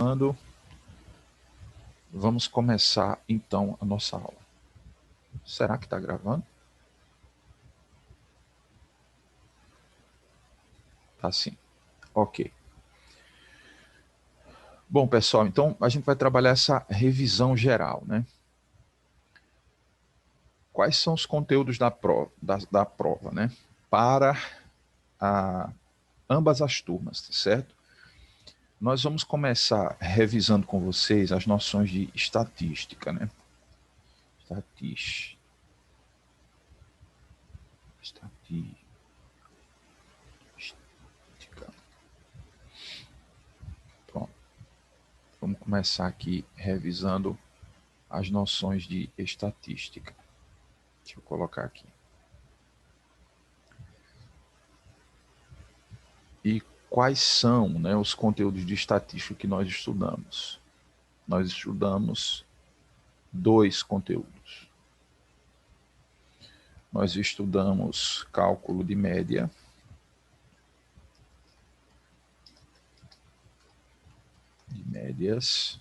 gravando. Vamos começar então a nossa aula. Será que está gravando? Tá sim. Ok. Bom, pessoal, então a gente vai trabalhar essa revisão geral, né? Quais são os conteúdos da prova, né? Para ambas as turmas, certo? Nós vamos começar revisando com vocês as noções de estatística, né? Estatística. Pronto. Vamos começar aqui revisando as noções de estatística. Deixa eu colocar aqui. E quais são, né, os conteúdos de estatística que nós estudamos? Nós estudamos 2 conteúdos. Nós estudamos cálculo de média de médias.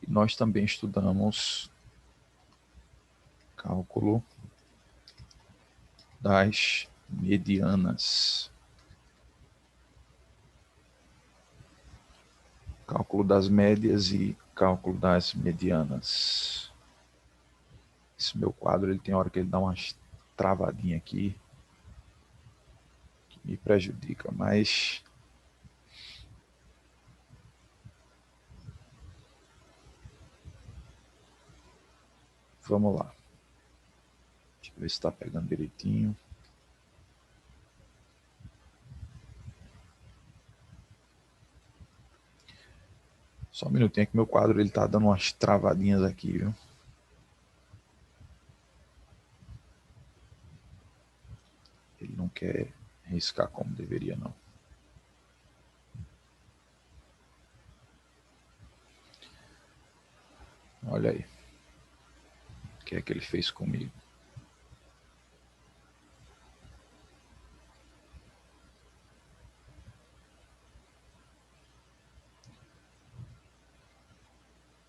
E nós também estudamos cálculo das medianas. Cálculo das médias e cálculo das medianas. Esse meu quadro, ele tem hora que ele dá umas travadinhas aqui, que me prejudica, mas vamos lá. Deixa eu ver se está pegando direitinho. Só um minutinho que meu quadro ele tá dando umas travadinhas aqui, viu? Ele não quer riscar como deveria, não. Olha aí. O que é que ele fez comigo?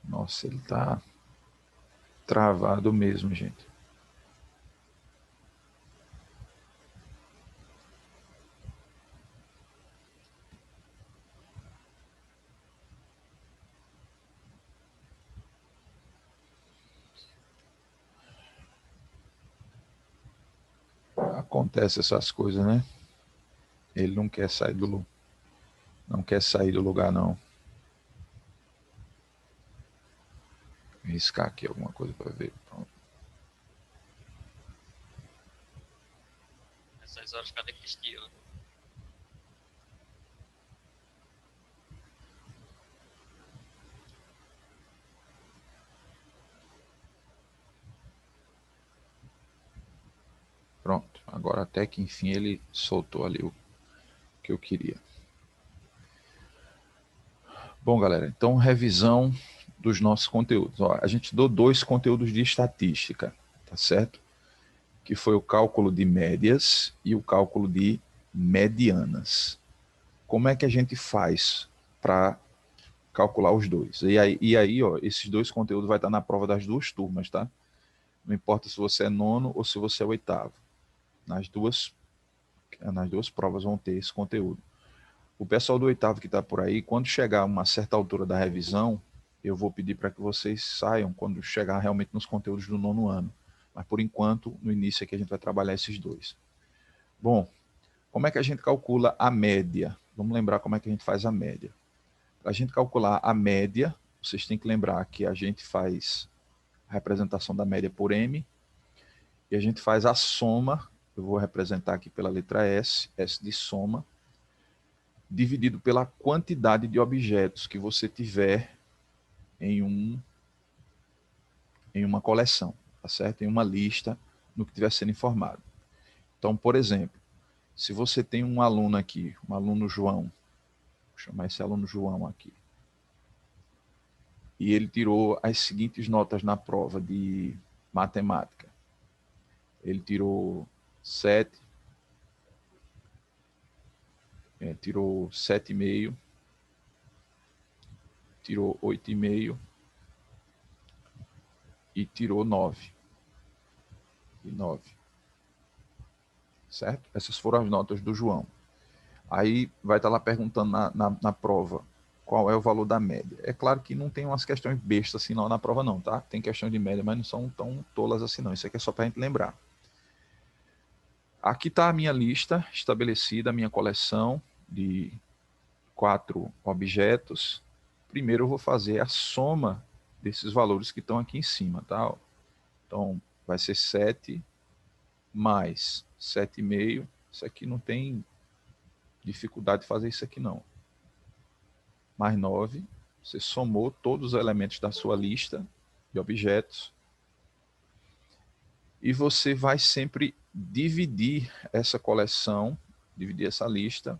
Nossa, ele tá travado mesmo, gente. Acontece essas coisas, né? Ele não quer sair do lugar, não. Vou riscar aqui alguma coisa para ver. Pronto. Essas horas, cadê Cristiano? Pronto. Agora até que enfim ele soltou ali o que eu queria. Bom, galera, então revisão dos nossos conteúdos. Ó, a gente estudou 2 conteúdos de estatística, tá certo? Que foi o cálculo de médias e o cálculo de medianas. Como é que a gente faz para calcular os dois? E aí, ó, esses 2 conteúdos vai estar na prova das 2 turmas, tá? Não importa se você é nono ou se você é oitavo. Nas duas provas vão ter esse conteúdo. O pessoal do oitavo que está por aí, quando chegar a uma certa altura da revisão, eu vou pedir para que vocês saiam quando chegar realmente nos conteúdos do nono ano. Mas por enquanto, no início aqui a gente vai trabalhar esses 2. Bom, como é que a gente calcula a média? Vamos lembrar como é que a gente faz a média. Para a gente calcular a média, vocês têm que lembrar que a gente faz a representação da média por M e a gente faz a soma, eu vou representar aqui pela letra S, S de soma, dividido pela quantidade de objetos que você tiver em uma coleção, tá certo? Em uma lista no que estiver sendo informado. Então, por exemplo, se você tem um aluno aqui, um aluno João, vou chamar esse aluno João aqui, e ele tirou as seguintes notas na prova de matemática. Ele tirou 7, tirou 7,5, tirou 8,5 e tirou 9. E 9. Certo? Essas foram as notas do João. Aí vai estar lá perguntando na prova qual é o valor da média. É claro que não tem umas questões bestas assim não na prova não, tá? Tem questão de média, mas não são tão tolas assim não. Isso aqui é só para a gente lembrar. Aqui está a minha lista estabelecida, a minha coleção de 4 objetos. Primeiro eu vou fazer a soma desses valores que estão aqui em cima, tá? Então, vai ser 7 mais 7,5. Isso aqui não tem dificuldade de fazer isso aqui, não. Mais 9. Você somou todos os elementos da sua lista de objetos. E você vai sempre dividir essa coleção, dividir essa lista,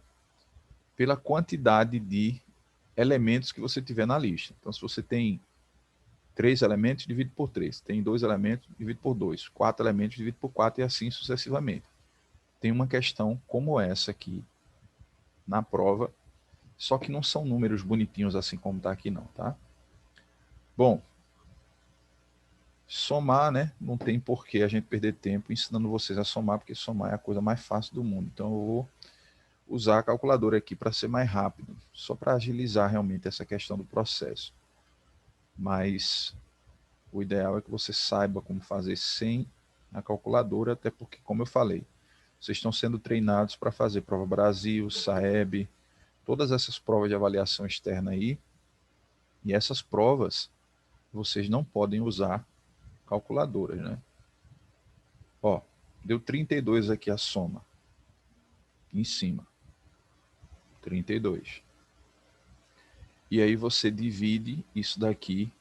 pela quantidade de elementos que você tiver na lista. Então, se você tem 3 elementos, divide por 3. Tem 2 elementos, divide por 2. 4 elementos, divide por 4 e assim sucessivamente. Tem uma questão como essa aqui na prova, só que não são números bonitinhos assim como está aqui não, tá? Bom, somar, né? Não tem porquê a gente perder tempo ensinando vocês a somar, porque somar é a coisa mais fácil do mundo. Então eu vou usar a calculadora aqui para ser mais rápido, só para agilizar realmente essa questão do processo. Mas o ideal é que você saiba como fazer sem a calculadora, até porque, como eu falei, vocês estão sendo treinados para fazer prova Brasil, Saeb, todas essas provas de avaliação externa aí, e essas provas vocês não podem usar calculadoras, né? Ó, deu 32 aqui a soma, em cima, 32. E aí você divide isso daqui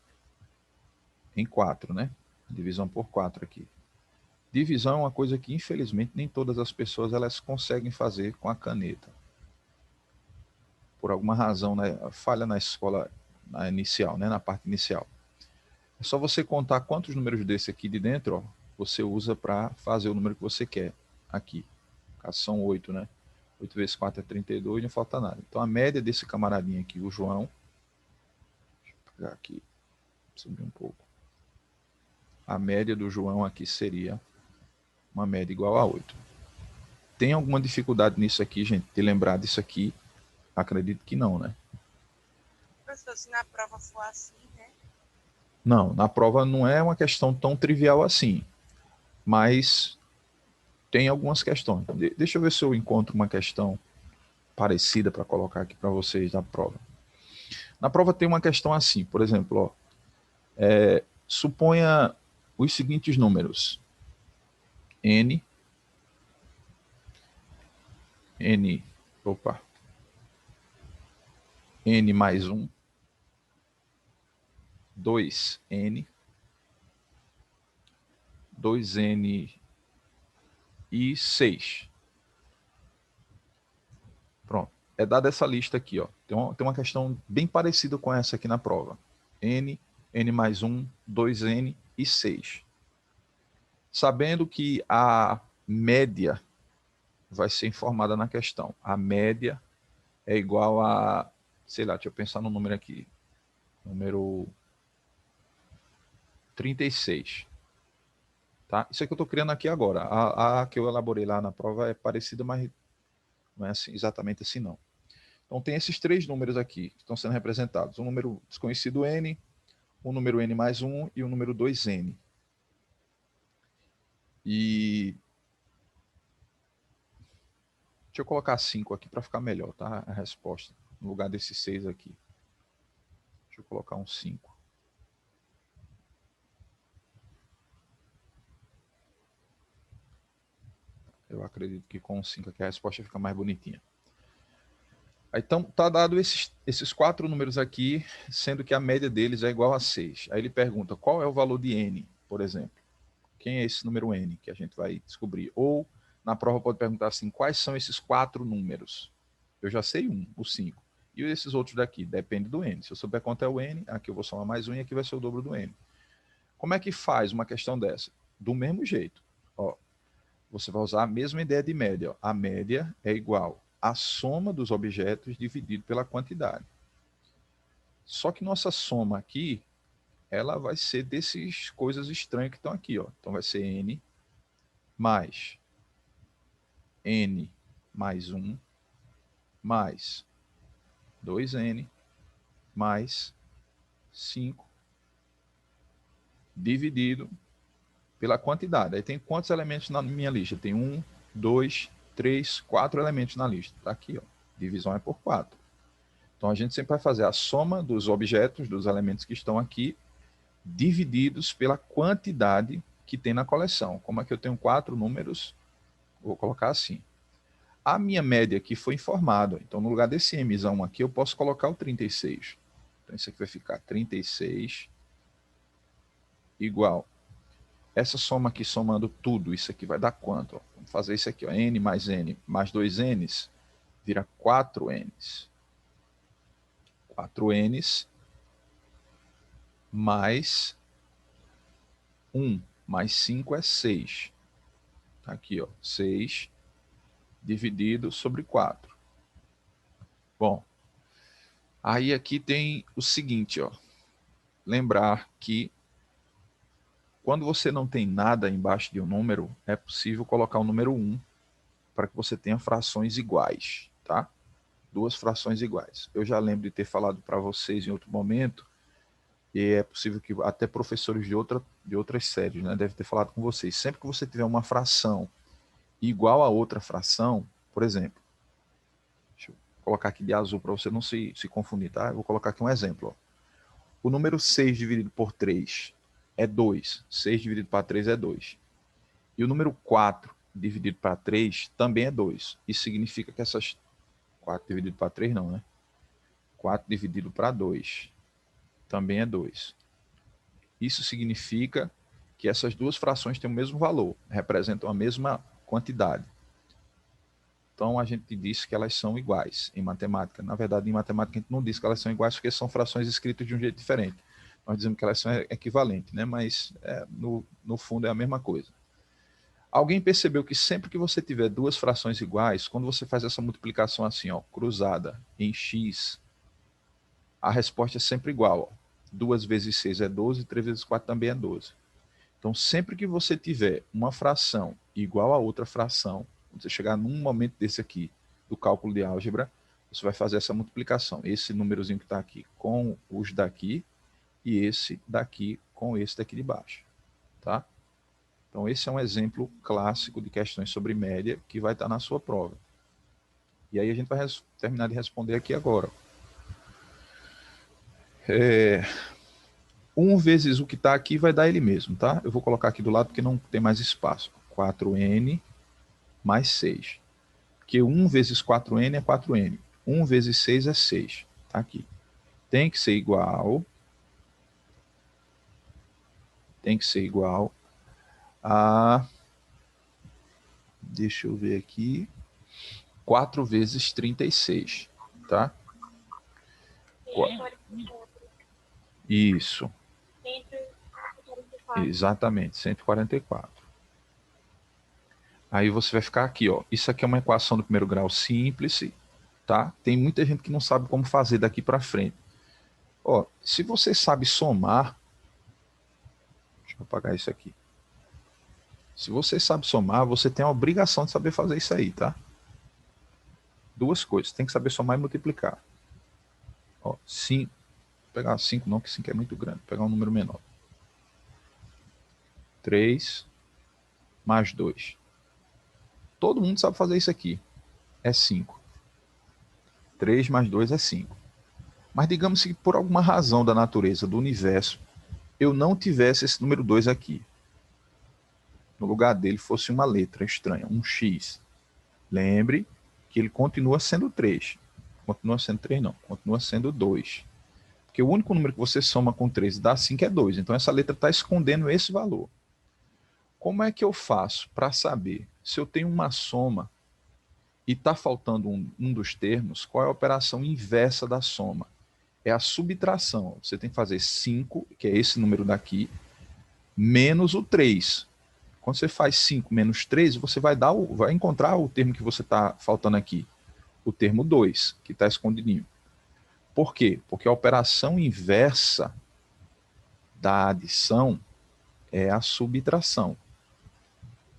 em 4, né? Divisão por 4 aqui. Divisão é uma coisa que, infelizmente, nem todas as pessoas elas conseguem fazer com a caneta. Por alguma razão, né, falha na escola na inicial, né, na parte inicial. É só você contar quantos números desse aqui de dentro, ó, você usa para fazer o número que você quer aqui. Caso são 8, né? 8 vezes 4 é 32, não falta nada. Então a média desse camaradinho aqui, o João, deixa eu pegar aqui, subir um pouco. A média do João aqui seria uma média igual a 8. Tem alguma dificuldade nisso aqui, gente, de lembrar disso aqui? Acredito que não, né? Professor, se na prova for assim, né? Não, na prova não é uma questão tão trivial assim, mas tem algumas questões. Deixa eu ver se eu encontro uma questão parecida para colocar aqui para vocês na prova. Na prova tem uma questão assim, por exemplo, ó, suponha os seguintes números: n, opa, n mais 1, 2n, 2n e 6. Pronto. É dada essa lista aqui, ó. Tem uma questão bem parecida com essa aqui na prova. N, n mais 1, 2n e 6. Sabendo que a média vai ser informada na questão. A média é igual a, sei lá, deixa eu pensar no número aqui. Número 36. Tá? Isso aqui eu estou criando aqui agora. A que eu elaborei lá na prova é parecida, mas não é assim, exatamente assim não. Então tem esses 3 números aqui que estão sendo representados. Um número desconhecido n, um número n mais 1 e um número 2n. E deixa eu colocar 5 aqui para ficar melhor, tá? A resposta. No lugar desses 6 aqui. Deixa eu colocar um 5. Eu acredito que com 5 aqui a resposta fica mais bonitinha. Então, tá dado esses 4 números aqui, sendo que a média deles é igual a 6. Aí ele pergunta, qual é o valor de n, por exemplo? Quem é esse número n que a gente vai descobrir? Ou, na prova, pode perguntar assim, quais são esses 4 números? Eu já sei um, o 5. E esses outros daqui? Depende do n. Se eu souber quanto é o n, aqui eu vou somar mais 1 e aqui vai ser o dobro do n. Como é que faz uma questão dessa? Do mesmo jeito. Ó, você vai usar a mesma ideia de média. Ó. A média é igual à soma dos objetos dividido pela quantidade. Só que nossa soma aqui, ela vai ser dessas coisas estranhas que estão aqui, ó. Então vai ser n mais n mais 1 mais 2n mais 5 dividido pela quantidade. Aí tem quantos elementos na minha lista? Tem 1, 2, 3, 4 elementos na lista. Está aqui, ó. Divisão é por 4. Então a gente sempre vai fazer a soma dos objetos, dos elementos que estão aqui, divididos pela quantidade que tem na coleção. Como é que eu tenho 4 números? Vou colocar assim. A minha média aqui foi informada. Então, no lugar desse mzão aqui, eu posso colocar o 36. Então, isso aqui vai ficar 36 igual. Essa soma aqui, somando tudo, isso aqui vai dar quanto? Ó, vamos fazer isso aqui, ó. N mais 2 n's, vira 4n's. 4n's mais 1 mais 5 é 6. Tá aqui, ó, 6 dividido sobre 4. Bom, aí aqui tem o seguinte, ó. Lembrar que quando você não tem nada embaixo de um número, é possível colocar o número 1 para que você tenha frações iguais, tá? Duas frações iguais. Eu já lembro de ter falado para vocês em outro momento, e é possível que até professores de outras séries, né, devem ter falado com vocês. Sempre que você tiver uma fração igual a outra fração, por exemplo, deixa eu colocar aqui de azul para você não se confundir, tá? Eu vou colocar aqui um exemplo, ó. O número 6 dividido por 3 é 2. 6 dividido por 3 é 2. E o número 4 dividido para 3 também é 2. Isso significa que essas 4 dividido para 3 não, né? 4 dividido para 2 também é 2. Isso significa que essas duas frações têm o mesmo valor, representam a mesma quantidade. Então, a gente disse que elas são iguais em matemática. Na verdade, em matemática, a gente não diz que elas são iguais porque são frações escritas de um jeito diferente. Nós dizemos que elas são equivalentes, né? Mas no fundo é a mesma coisa. Alguém percebeu que sempre que você tiver duas frações iguais, quando você faz essa multiplicação assim, ó, cruzada em x, a resposta é sempre igual. Ó. 2 vezes 6 é 12, 3 vezes 4 também é 12. Então, sempre que você tiver uma fração igual a outra fração, quando você chegar num momento desse aqui, do cálculo de álgebra, você vai fazer essa multiplicação. Esse númerozinho que está aqui com os daqui, e esse daqui com esse daqui de baixo. Tá? Então, esse é um exemplo clássico de questões sobre média que vai estar na sua prova. E aí a gente vai terminar de responder aqui agora. 1 vezes o que está aqui vai dar ele mesmo, tá? Eu vou colocar aqui do lado porque não tem mais espaço. 4n mais 6. Porque 1 vezes 4n é 4n. 1 vezes 6 é 6. Tá aqui. Tem que ser igual. Tem que ser igual a... Deixa eu ver aqui. 4 vezes 36. Tá? Isso. 144. Exatamente, 144. Aí você vai ficar aqui, ó. Isso aqui é uma equação do primeiro grau simples, tá? Tem muita gente que não sabe como fazer daqui para frente. Ó, se você sabe somar, deixa eu apagar isso aqui. Se você sabe somar, você tem a obrigação de saber fazer isso aí, tá? Duas coisas, tem que saber somar e multiplicar. Ó, 5, vou pegar 5 não, que 5 é muito grande, vou pegar um número menor. 3 mais 2. Todo mundo sabe fazer isso aqui. É 5. 3 mais 2 é 5. Mas digamos que por alguma razão da natureza, do universo, eu não tivesse esse número 2 aqui. No lugar dele fosse uma letra estranha, um X. Lembre que ele continua sendo 3. Continua sendo 3 não, continua sendo 2. Porque o único número que você soma com 3 e dá 5 é 2. Então essa letra está escondendo esse valor. Como é que eu faço para saber se eu tenho uma soma e está faltando um dos termos, qual é a operação inversa da soma? É a subtração. Você tem que fazer 5, que é esse número daqui, menos o 3. Quando você faz 5 menos 3, você vai encontrar o termo que você está faltando aqui. O termo 2, que está escondidinho. Por quê? Porque a operação inversa da adição é a subtração.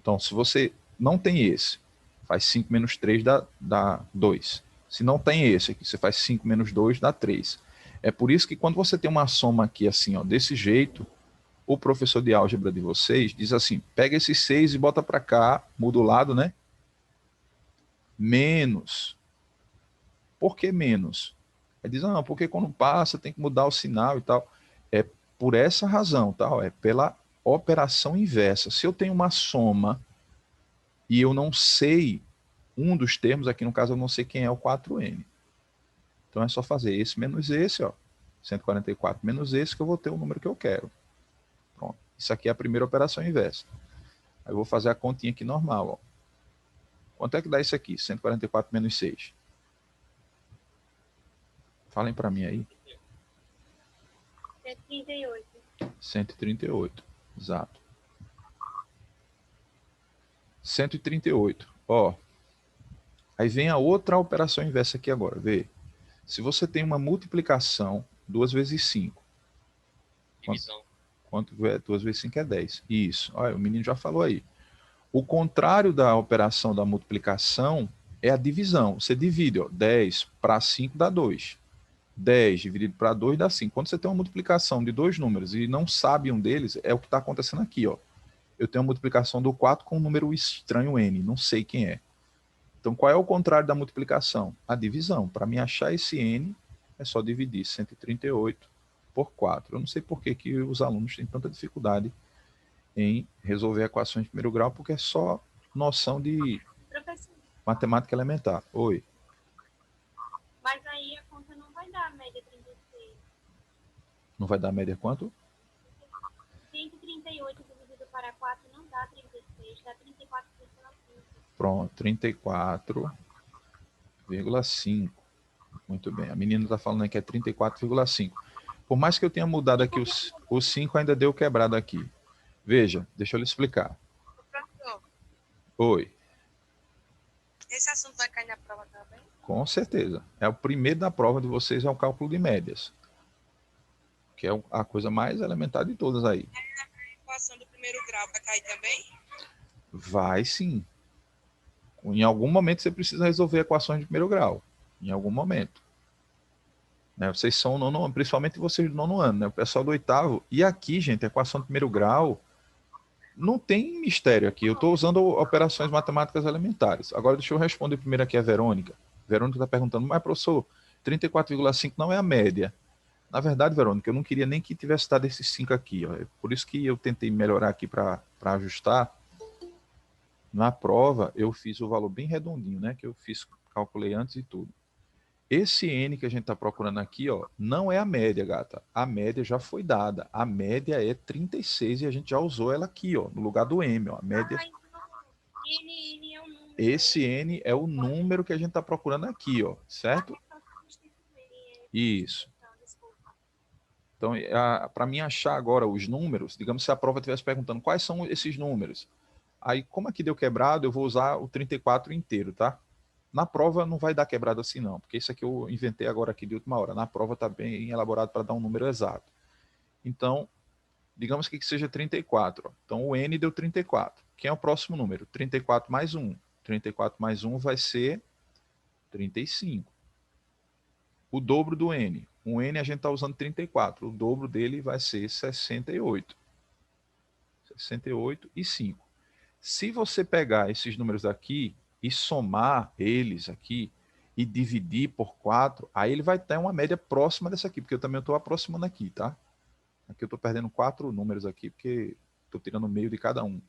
Então, se você não tem esse, faz 5 menos 3 dá 2. Se não tem esse aqui, você faz 5 menos 2 dá 3. É por isso que quando você tem uma soma aqui assim, ó, desse jeito, o professor de álgebra de vocês diz assim, pega esse 6 e bota para cá, muda o lado, né? Menos. Por que menos? Ele diz, não, porque quando passa tem que mudar o sinal e tal. É por essa razão, tá? É pela operação inversa. Se eu tenho uma soma e eu não sei um dos termos, aqui no caso eu não sei quem é o 4n. Então é só fazer esse menos esse, ó, 144 menos esse, que eu vou ter o número que eu quero. Pronto. Isso aqui é a primeira operação inversa. Aí eu vou fazer a continha aqui normal, ó. Quanto é que dá isso aqui? 144 menos 6. Falem para mim aí. 138. 138, exato. 138. Ó, aí vem a outra operação inversa aqui agora, vê. Se você tem uma multiplicação, 2 vezes 5. Divisão. Quanto é 2 vezes 5 é 10. Isso, olha, o menino já falou aí. O contrário da operação da multiplicação é a divisão. Você divide, ó, 10 para 5 dá 2. 10 dividido para 2 dá 5. Quando você tem uma multiplicação de dois números e não sabe um deles, é o que está acontecendo aqui, ó. Eu tenho a multiplicação do 4 com um número estranho n, não sei quem é. Então, qual é o contrário da multiplicação? A divisão. Para mim achar esse n, é só dividir 138 por 4. Eu não sei por que os alunos têm tanta dificuldade em resolver equações de primeiro grau, porque é só noção de Professor, matemática elementar. Oi. mas aí a conta não vai dar a média 36. Não vai dar média quanto? 138 dividido para 4 não dá 36, dá 34,5. Pronto, 34,5. Muito bem. A menina está falando aqui que é 34,5. Por mais que eu tenha mudado aqui os 5, ainda deu quebrado aqui. Veja, deixa eu lhe explicar. Professor, Oi. esse assunto vai cair na prova também? Com certeza. É o primeiro da prova de vocês, é o cálculo de médias. Que é a coisa mais elementar de todas aí. A equação do primeiro grau vai cair também? Vai sim. Em algum momento você precisa resolver equações de primeiro grau. Em algum momento. Né? Vocês são o nono ano, principalmente vocês do nono ano, né? O pessoal do oitavo. E aqui, gente, a equação de primeiro grau não tem mistério aqui. Eu estou usando operações matemáticas elementares. Agora deixa eu responder primeiro aqui a Verônica. Verônica está perguntando, mas professor, 34,5 não é a média. Na verdade, Verônica, eu não queria nem que tivesse dado esses 5 aqui. Ó. Por isso que eu tentei melhorar aqui para ajustar. Na prova, eu fiz o valor bem redondinho, né? Que eu calculei antes e tudo. Esse N que a gente está procurando aqui, ó, não é a média, gata. A média já foi dada. A média é 36 e a gente já usou ela aqui, ó, no lugar do M. Ó. A média... N é um número. Esse N é o número que a gente está procurando aqui, ó, certo? Isso. Então, para mim achar agora os números, digamos se a prova estivesse perguntando quais são esses números. Aí, como aqui deu quebrado, eu vou usar o 34 inteiro, tá? Na prova não vai dar quebrado assim não, porque isso aqui eu inventei agora aqui de última hora. Na prova está bem elaborado para dar um número exato. Então, digamos que seja 34. Ó. Então, o N deu 34. Quem é o próximo número? 34 mais 1. 34 mais 1 vai ser 35. O dobro do N. O N a gente está usando 34. O dobro dele vai ser 68. 68 e 5. Se você pegar esses números aqui e somar eles aqui e dividir por 4, aí ele vai ter uma média próxima dessa aqui, porque eu também estou aproximando aqui, tá? Aqui eu estou perdendo 4 números aqui, porque estou tirando o meio de cada um.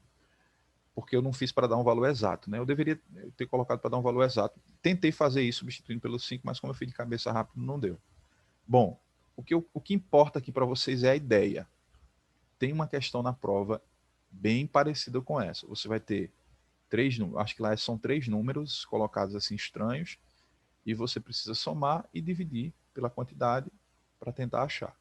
Porque eu não fiz para dar um valor exato, né? Eu deveria ter colocado para dar um valor exato. Tentei fazer isso substituindo pelo 5, mas como eu fiz de cabeça rápido, não deu. Bom, o que importa aqui para vocês é a ideia. Tem uma questão na prova bem parecida com essa. Você vai ter 3 números, acho que lá são 3 números colocados assim estranhos, e você precisa somar e dividir pela quantidade para tentar achar.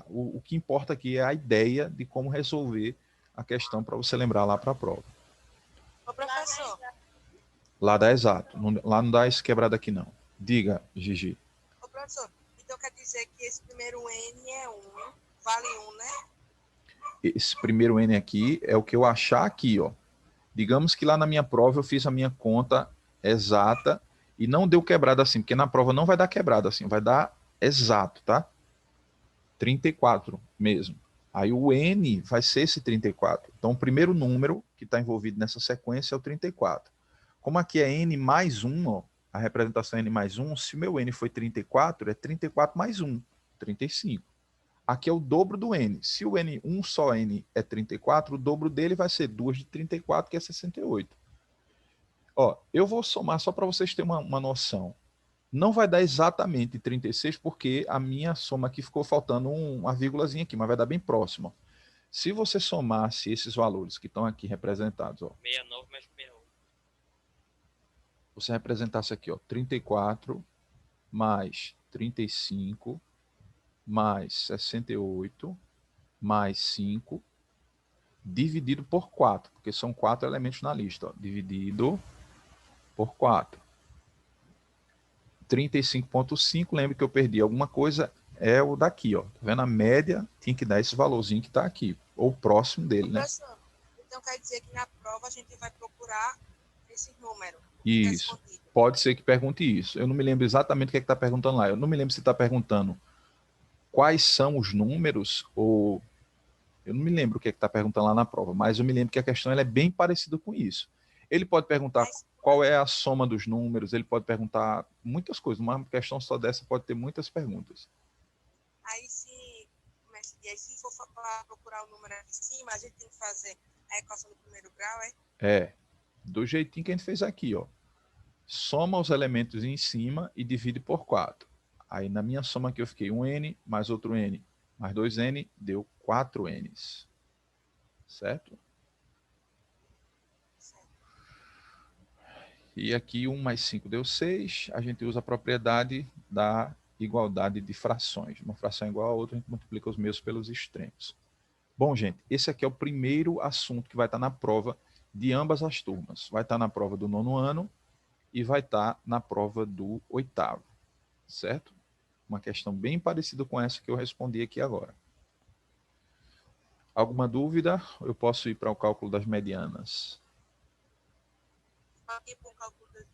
O que importa aqui é a ideia de como resolver a questão para você lembrar lá para a prova. Ô, professor, Lá dá exato, lá não dá esse quebrado aqui não. Diga, Gigi. ô, Professor, então quer dizer que esse primeiro N é 1, vale 1, né? Esse primeiro N aqui é o que eu achar aqui, ó. Digamos que lá na minha prova eu fiz a minha conta exata e não deu quebrada assim, porque na prova não vai dar quebrada assim, vai dar exato, tá? 34 mesmo. Aí o N vai ser esse 34. Então o primeiro número que está envolvido nessa sequência é o 34. Como aqui é N mais 1, ó, a representação é N mais 1, se o meu N foi 34, é 34 mais 1, 35. Aqui é o dobro do N. Se o N, um só N é 34, o dobro dele vai ser 2 de 34, que é 68. Ó, eu vou somar só para vocês terem uma noção. Não vai dar exatamente 36, porque a minha soma aqui ficou faltando uma vírgulazinha aqui, mas vai dar bem próximo. Se você somasse esses valores que estão aqui representados, ó, 69 mais 61. você representasse aqui, ó, 34 mais 35 mais 68 mais 5 dividido por 4, porque são 4 elementos na lista, ó, dividido por 4. 35,5, lembra que eu perdi alguma coisa, é o daqui, ó. Tá vendo? A média tinha que dar esse valorzinho que está aqui, ou próximo dele, né? Professor, então quer dizer que na prova a gente vai procurar esse número. Isso. Pode ser que pergunte isso. Eu não me lembro exatamente o que é que está perguntando lá. Eu não me lembro se está perguntando quais são os números, ou eu não me lembro o que é que está perguntando lá na prova, mas eu me lembro que a questão ela é bem parecida com isso. Ele pode perguntar qual é a soma dos números, ele pode perguntar muitas coisas. Uma questão só dessa pode ter muitas perguntas. Aí se for para procurar o número aqui em cima, a gente tem que fazer a equação do primeiro grau, é? É, do jeitinho que a gente fez aqui, ó. Soma os elementos em cima e divide por 4. Aí na minha soma aqui eu fiquei um N mais outro N mais 2N, deu 4 Ns. Certo? E aqui 1 mais 5 deu 6. A gente usa a propriedade da igualdade de frações. Uma fração é igual a outra, a gente multiplica os meios pelos extremos. Bom, gente, esse aqui é o primeiro assunto que vai estar na prova de ambas as turmas. Vai estar na prova do 9º ano e vai estar na prova do 8º. Certo? Uma questão bem parecida com essa que eu respondi aqui agora. Alguma dúvida? Eu posso ir para o cálculo das medianas. Aqui para o cálculo das...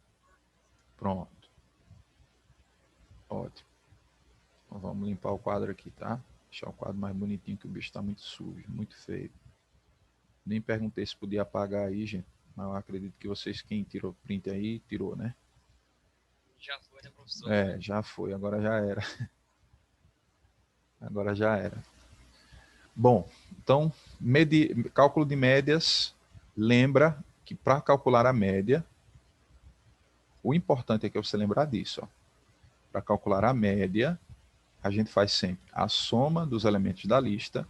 Pronto. Ótimo. Então vamos limpar o quadro aqui, tá? Deixar o quadro mais bonitinho, que o bicho está muito sujo, muito feio. Nem perguntei se podia apagar aí, gente. Mas eu acredito que vocês, quem tirou print aí, tirou, né? Já foi, né, professor? É, já foi, agora já era. Agora já era. Bom, então, cálculo de médias, lembra que para calcular a média, o importante é que você lembrar disso. Para calcular a média, a gente faz sempre a soma dos elementos da lista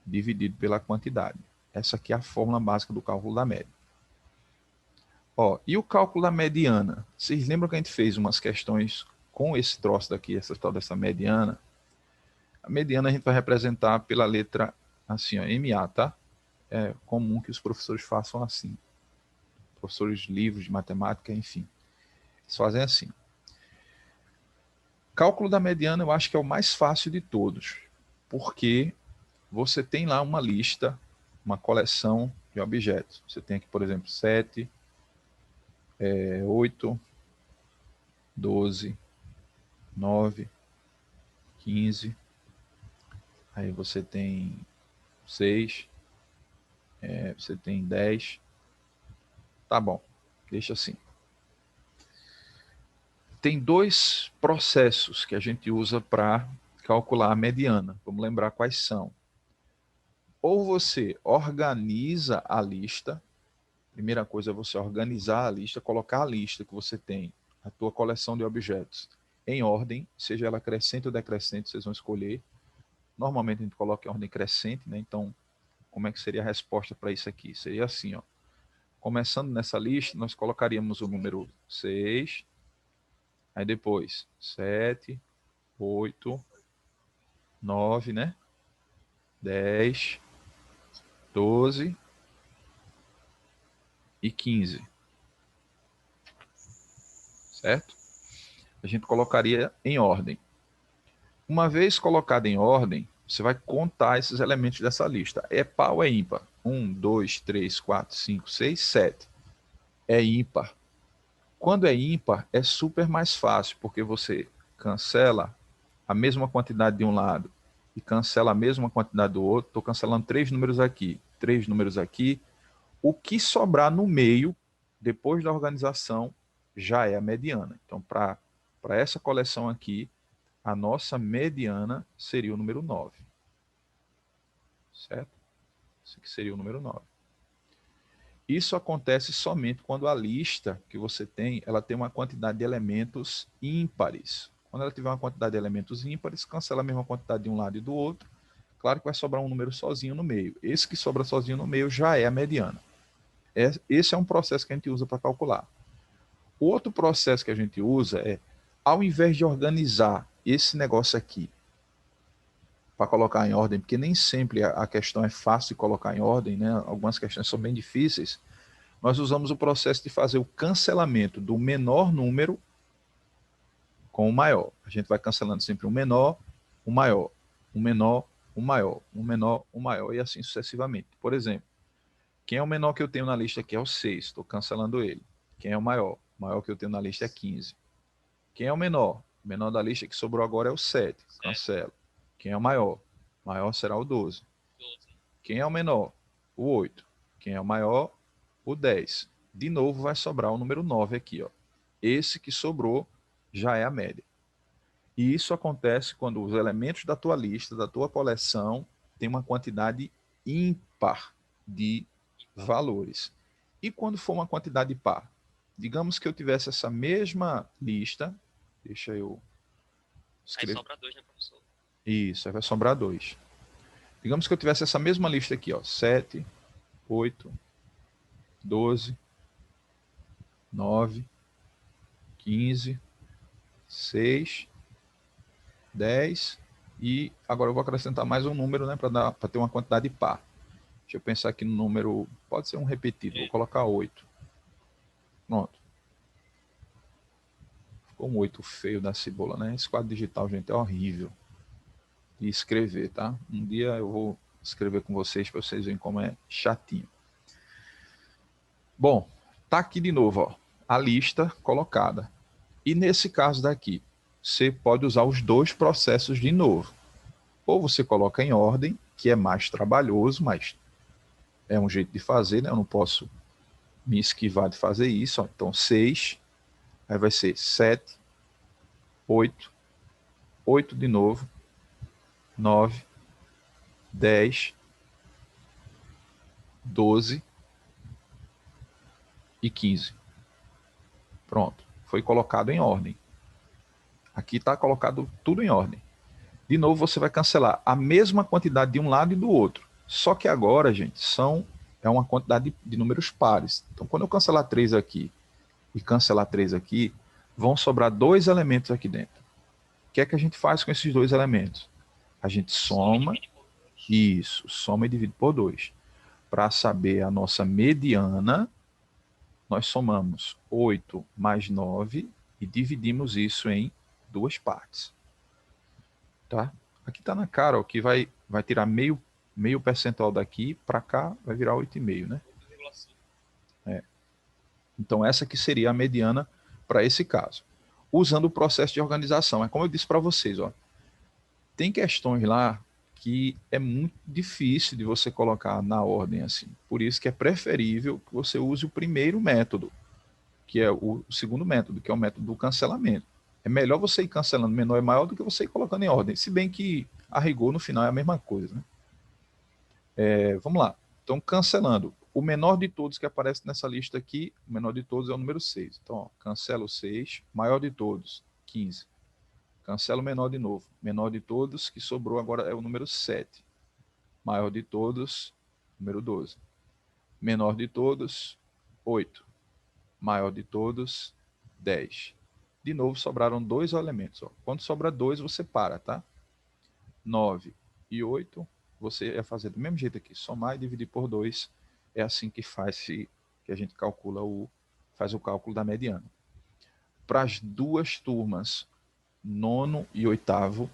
dividido pela quantidade. Essa aqui é a fórmula básica do cálculo da média. Ó, e o cálculo da mediana? Vocês lembram que a gente fez umas questões com esse troço daqui, essa tal dessa mediana? A mediana a gente vai representar pela letra assim, ó, MA, tá? É comum que os professores façam assim. Professores livres de matemática, enfim. Eles fazem assim. Cálculo da mediana eu acho que é o mais fácil de todos, porque você tem lá uma lista, uma coleção de objetos. Você tem aqui, por exemplo, 7, 8, 12, 9, 15. Aí você tem 6, você tem 10. Tá bom, deixa assim. Tem dois processos que a gente usa para calcular a mediana. Vamos lembrar quais são. Ou você organiza a lista. Primeira coisa é você organizar a lista, colocar a lista que você tem, a tua coleção de objetos, em ordem, seja ela crescente ou decrescente, vocês vão escolher. Normalmente a gente coloca em ordem crescente, né? Então, como é que seria a resposta para isso aqui? Seria assim, ó. Começando nessa lista, nós colocaríamos o número 6, aí depois 7, 8, 9, né? 10, 12 e 15. Certo? A gente colocaria em ordem. Uma vez colocado em ordem, você vai contar esses elementos dessa lista. É par ou é ímpar? 1, 2, 3, 4, 5, 6, 7. É ímpar. Quando é ímpar, é super mais fácil, porque você cancela a mesma quantidade de um lado e cancela a mesma quantidade do outro. Estou cancelando 3 números aqui, 3 números aqui. O que sobrar no meio, depois da organização, já é a mediana. Então, para essa coleção aqui, a nossa mediana seria o número 9. Certo? Esse aqui seria o número 9. Isso acontece somente quando a lista que você tem, ela tem uma quantidade de elementos ímpares. Quando ela tiver uma quantidade de elementos ímpares, cancela a mesma quantidade de um lado e do outro. Claro que vai sobrar um número sozinho no meio. Esse que sobra sozinho no meio já é a mediana. Esse é um processo que a gente usa para calcular. O outro processo que a gente usa é, ao invés de organizar esse negócio aqui para colocar em ordem, porque nem sempre a questão é fácil de colocar em ordem, né? Algumas questões são bem difíceis, nós usamos o processo de fazer o cancelamento do menor número com o maior. A gente vai cancelando sempre o menor, o maior, o menor, o maior, o menor, o maior, e assim sucessivamente. Por exemplo, quem é o menor que eu tenho na lista aqui é o 6, estou cancelando ele. Quem é o maior? O maior que eu tenho na lista é 15. Quem é o menor? O menor da lista que sobrou agora é o 7, cancelo. Quem é o maior? O maior será o 12. 12. Quem é o menor? O 8. Quem é o maior? O 10. De novo vai sobrar o número 9 aqui, ó. Esse que sobrou já é a média. E isso acontece quando os elementos da tua lista, da tua coleção, têm uma quantidade ímpar de valores. E quando for uma quantidade par? Digamos que eu tivesse essa mesma lista, deixa eu Aí escrever. sobra 2, né, professor? Isso, aí vai sobrar 2. Digamos que eu tivesse essa mesma lista aqui, ó, 7, 8, 12, 9, 15, 6, 10 e agora eu vou acrescentar mais um número, né, para ter uma quantidade par. Deixa eu pensar aqui no número, pode ser um repetido, vou colocar 8. Pronto. Ficou um 8 feio da cebola, né? Esse quadro digital, gente, é horrível de escrever, tá? Um dia eu vou escrever com vocês para vocês verem como é chatinho. Bom, tá aqui de novo, ó, a lista colocada. E nesse caso daqui, você pode usar os dois processos de novo. Ou você coloca em ordem, que é mais trabalhoso, mas é um jeito de fazer, né? Eu não posso me esquivar de fazer isso. Ó. Então, 6, aí vai ser 7, 8, 8 de novo, 9, 10, 12 e 15. Pronto, foi colocado em ordem. Aqui está colocado tudo em ordem. De novo, você vai cancelar a mesma quantidade de um lado e do outro. Só que agora, gente, é uma quantidade de números pares. Então, quando eu cancelar 3 aqui e cancelar 3 aqui, vão sobrar 2 elementos aqui dentro. O que é que a gente faz com esses 2 elementos? A gente soma, isso, soma e divide por 2. Para saber a nossa mediana, nós somamos 8 mais 9 e dividimos isso em 2 partes. Tá? Aqui está na cara, ó, que vai tirar meio percentual daqui para cá, vai virar 8,5, né? 8,5. É. Então, essa aqui seria a mediana para esse caso. Usando o processo de organização. É como eu disse para vocês, ó, tem questões lá que é muito difícil de você colocar na ordem assim. Por isso que é preferível que você use o primeiro método, que é o segundo método, que é o método do cancelamento. É melhor você ir cancelando menor e maior do que você ir colocando em ordem. Se bem que, a rigor, no final é a mesma coisa. Né? Vamos lá. Então, cancelando. O menor de todos que aparece nessa lista aqui, o menor de todos é o número 6. Então, ó, cancela o 6. Maior de todos, 15. Cancela o menor de novo. Menor de todos, que sobrou agora é o número 7. Maior de todos, número 12. Menor de todos, 8. Maior de todos, 10. De novo, sobraram 2 elementos. Ó. Quando sobra 2, você para, tá? 9 e 8, você ia fazer do mesmo jeito aqui. Somar e dividir por 2. É assim que que a gente calcula faz o cálculo da mediana. Para as duas turmas, nono e oitavo,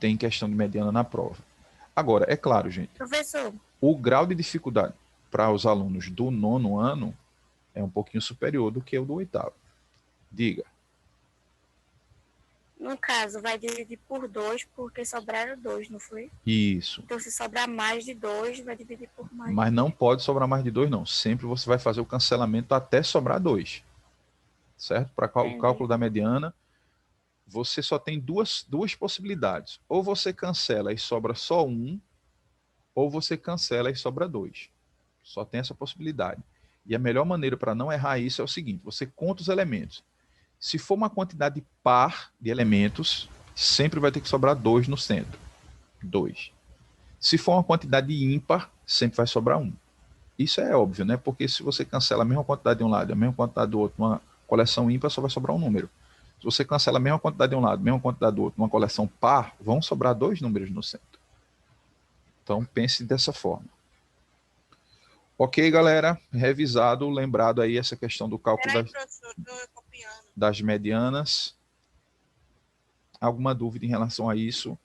tem questão de mediana na prova. Agora, é claro, gente, Professor, o grau de dificuldade para os alunos do 9º ano é um pouquinho superior do que o do 8º. Diga. no caso, vai dividir por 2, porque sobraram 2, não foi? Isso. Então, se sobrar mais de 2, vai dividir por mais. Mas não pode sobrar mais de 2, não. Sempre você vai fazer o cancelamento até sobrar 2. Certo? Para o cálculo da mediana, você só tem duas possibilidades. Ou você cancela e sobra só 1, ou você cancela e sobra 2. Só tem essa possibilidade. E a melhor maneira para não errar isso é o seguinte: você conta os elementos. Se for uma quantidade par de elementos, sempre vai ter que sobrar 2 no centro. 2. Se for uma quantidade ímpar, sempre vai sobrar 1. Isso é óbvio, né? Porque se você cancela a mesma quantidade de um lado e a mesma quantidade do outro, uma coleção ímpar, só vai sobrar um número. Se você cancela a mesma quantidade de um lado, a mesma quantidade do outro, uma coleção par, vão sobrar 2 números no centro. Então, pense dessa forma. Ok, galera? Revisado, lembrado aí essa questão do cálculo Peraí, professor, estou copiando. das medianas. Alguma dúvida em relação a isso?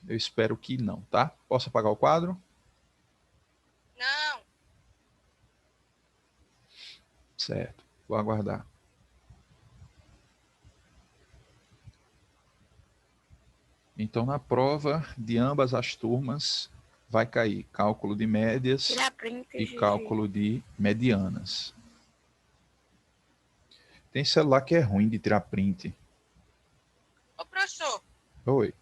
Eu espero que não, tá? Posso apagar o quadro? Não, Certo, vou aguardar. Então, na prova de ambas as turmas, vai cair cálculo de médias Tirar print, e Gigi. cálculo de medianas. Tem celular que é ruim de tirar print. ô professor, Oi.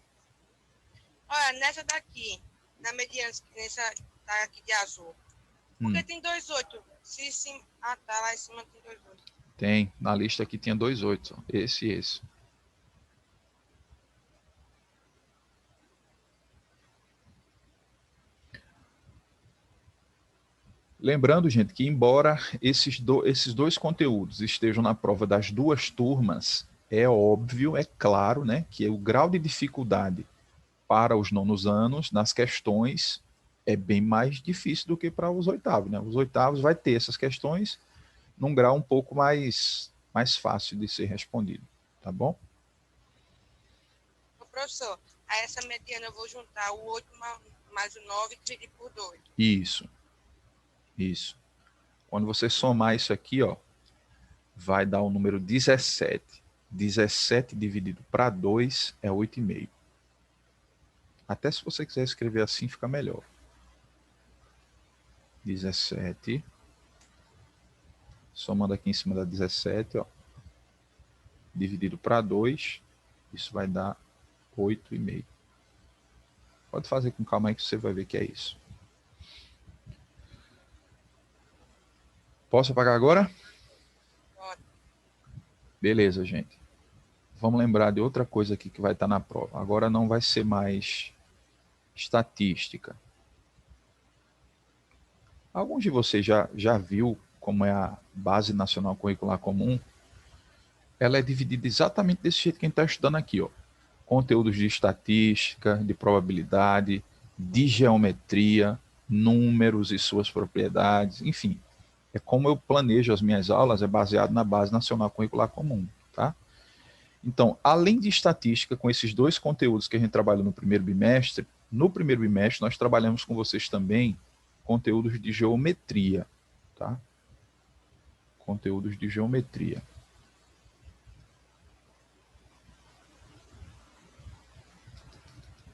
olha, nessa daqui, na mediana, nessa tá aqui de azul, porque tem 2,8. Ah, tá, lá em cima tem 2,8. Tem. Na lista aqui tinha 2 8. Esse e esse. Lembrando, gente, que embora esses dois conteúdos estejam na prova das duas turmas, é óbvio, é claro, né, que o grau de dificuldade para os 9º anos nas questões é bem mais difícil do que para os 8º, né? Os 8º vai ter essas questões num grau um pouco mais fácil de ser respondido, tá bom? Ô professor, aí essa mediana eu vou juntar o 8 mais o 9 e dividir por 2. Isso. Quando você somar isso aqui, ó, vai dar o número 17. 17 dividido para 2 é 8,5. Até se você quiser escrever assim, fica melhor. 17. Somando aqui em cima da 17, ó, dividido para 2, isso vai dar 8,5. Pode fazer com calma aí que você vai ver que é isso. Posso apagar agora? Pode. Beleza, gente. Vamos lembrar de outra coisa aqui que vai estar na prova. Agora não vai ser mais estatística. Alguns de vocês já viu como é a Base Nacional Curricular Comum? Ela é dividida exatamente desse jeito que a gente está estudando aqui, ó. Conteúdos de estatística, de probabilidade, de geometria, números e suas propriedades, enfim. É como eu planejo as minhas aulas, é baseado na Base Nacional Curricular Comum, tá? Então, além de estatística, com esses dois conteúdos que a gente trabalha no primeiro bimestre, nós trabalhamos com vocês também conteúdos de geometria, tá? Conteúdos de geometria.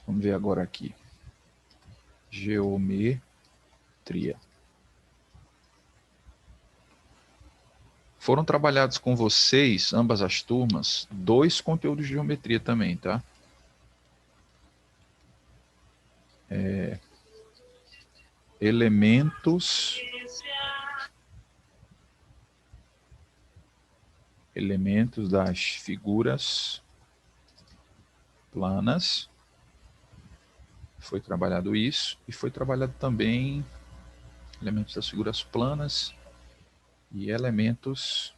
Vamos ver agora aqui. Geometria. Foram trabalhados com vocês, ambas as turmas, 2 conteúdos de geometria também, tá? Elementos das figuras planas. Foi trabalhado isso. E foi trabalhado também elementos das figuras planas e elementos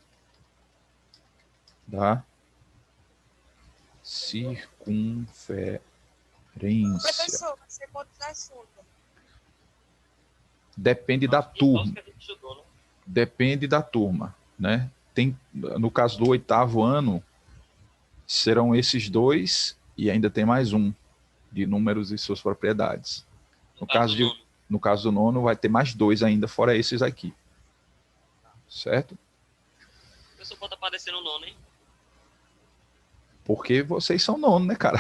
da circunferência. Professor, vai ser quantos assuntos? Depende da turma. Que a gente estudou, né? depende da turma, né? No caso do 8º ano, serão esses dois e ainda tem mais um de números e suas propriedades. No caso do nono, vai ter mais dois ainda, fora esses aqui. Certo? Eu só bota aparecer no nono, hein? Porque vocês são nono, né, cara?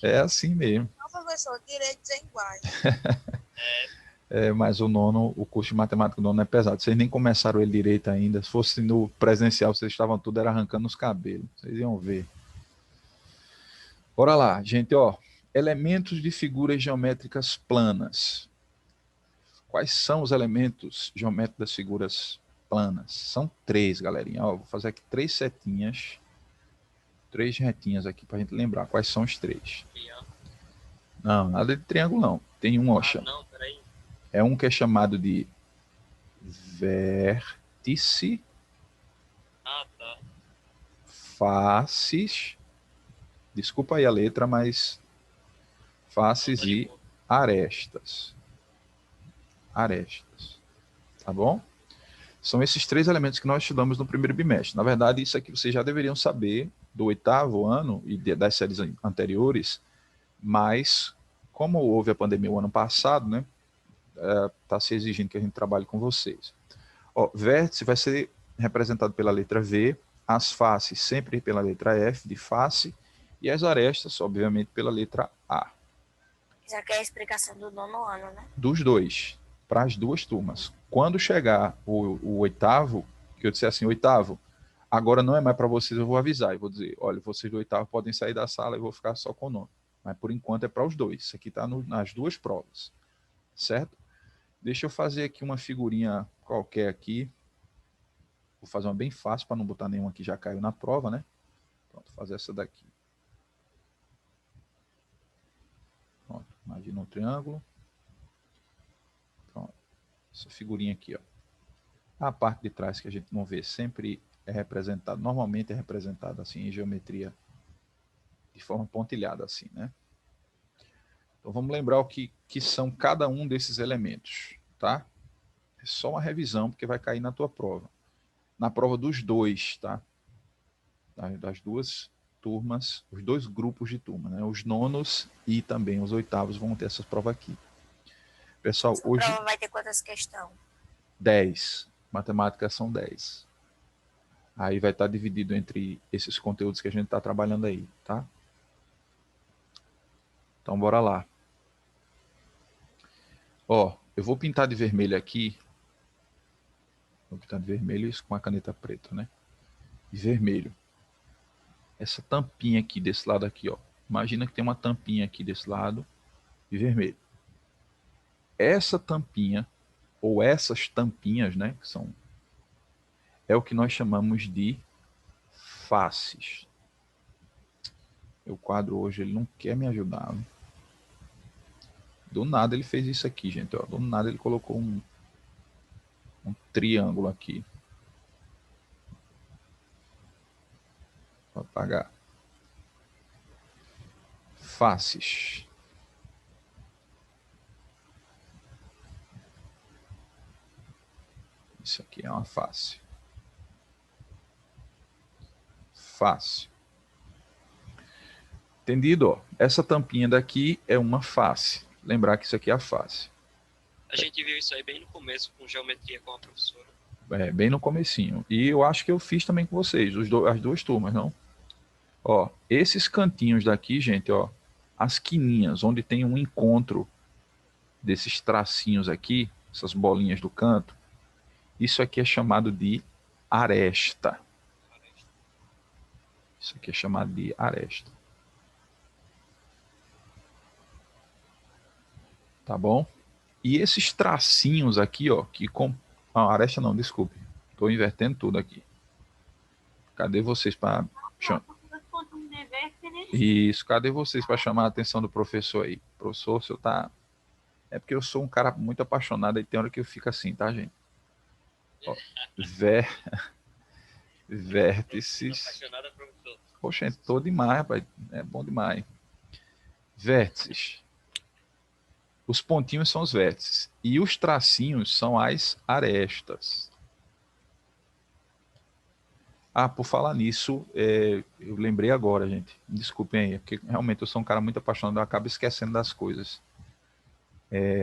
É assim mesmo. Não, professor, direitos é iguais. Mas o nono, o curso de matemática do nono é pesado. Vocês nem começaram ele direito ainda. Se fosse no presencial, vocês estavam tudo era arrancando os cabelos. Vocês iam ver. Bora lá, gente, ó. Elementos de figuras geométricas planas. Quais são os elementos geométricos das figuras planas? São 3, galerinha. Ó, vou fazer aqui 3 setinhas. 3 retinhas aqui para a gente lembrar quais são os 3. Não, nada de triângulo não. Tem um, ó, não, peraí. é um que é chamado de vértice, Tá. faces, desculpa aí a letra, mas faces Não, tá de e boa. arestas. Arestas, tá bom? São esses 3 elementos que nós estudamos no primeiro bimestre. Na verdade, isso aqui vocês já deveriam saber do 8º ano e das séries anteriores, mas como houve a pandemia o ano passado, né, está se exigindo que a gente trabalhe com vocês. Ó, vértice vai ser representado pela letra V, as faces sempre pela letra F, de face, e as arestas, obviamente, pela letra A. Isso aqui é a explicação do nono ano, né? Dos dois, para as duas turmas. Quando chegar o 8º, que eu disser assim, 8º, agora não é mais para vocês, eu vou avisar, e vou dizer, olha, vocês do 8º podem sair da sala e vou ficar só com o nono. Mas por enquanto é para os dois, isso aqui está nas duas provas, certo? Deixa eu fazer aqui uma figurinha qualquer aqui. Vou fazer uma bem fácil para não botar nenhuma que já caiu na prova, né? Pronto, vou fazer essa daqui. Pronto, imagina um triângulo. Pronto, essa figurinha aqui, ó. A parte de trás que a gente não vê sempre é representada, normalmente é representada assim em geometria de forma pontilhada assim, né? Então vamos lembrar o que são cada um desses elementos, tá? É só uma revisão porque vai cair na tua prova. Na prova dos dois, tá? Das duas turmas, os dois grupos de turma, né? Os nonos e também os 8º vão ter essa prova aqui. Pessoal, Essa hoje prova vai ter quantas questões? 10. Matemática são 10. Aí vai estar dividido entre esses conteúdos que a gente está trabalhando aí, tá? Então, bora lá. Ó, eu vou pintar de vermelho aqui. Vou pintar de vermelho isso com a caneta preta, né? De vermelho. Essa tampinha aqui desse lado aqui, ó. Imagina que tem uma tampinha aqui desse lado de vermelho. Essa tampinha, ou essas tampinhas, né? Que são, é o que nós chamamos de faces. O quadro hoje ele não quer me ajudar. Né? Do nada ele fez isso aqui, gente. Ó. Do nada ele colocou um triângulo aqui. Vou apagar. Faces. Isso aqui é uma face. Face. Entendido? Ó. Essa tampinha daqui é uma face. Lembrar que isso aqui é a face. A gente viu isso aí bem no começo com geometria com a professora. Bem no comecinho. E eu acho que eu fiz também com vocês, as duas turmas, não? Ó, esses cantinhos daqui, gente, ó, as quininhas, onde tem um encontro desses tracinhos aqui, essas bolinhas do canto, isso aqui é chamado de aresta. Isso aqui é chamado de aresta. Tá bom? E esses tracinhos aqui, ó, que com... Ah, aresta não, desculpe. Estou invertendo tudo aqui. Cadê vocês para... Isso, cadê vocês para chamar a atenção do professor aí? Professor, o senhor tá... É porque eu sou um cara muito apaixonado e tem hora que eu fico assim, tá, gente? Ó, vértices... Apaixonada, professor. Poxa, tô demais, rapaz. É bom demais. Vértices. Os pontinhos são os vértices. E os tracinhos são as arestas. Ah, por falar nisso, eu lembrei agora, gente. Desculpem aí, porque realmente eu sou um cara muito apaixonado, eu acabo esquecendo das coisas.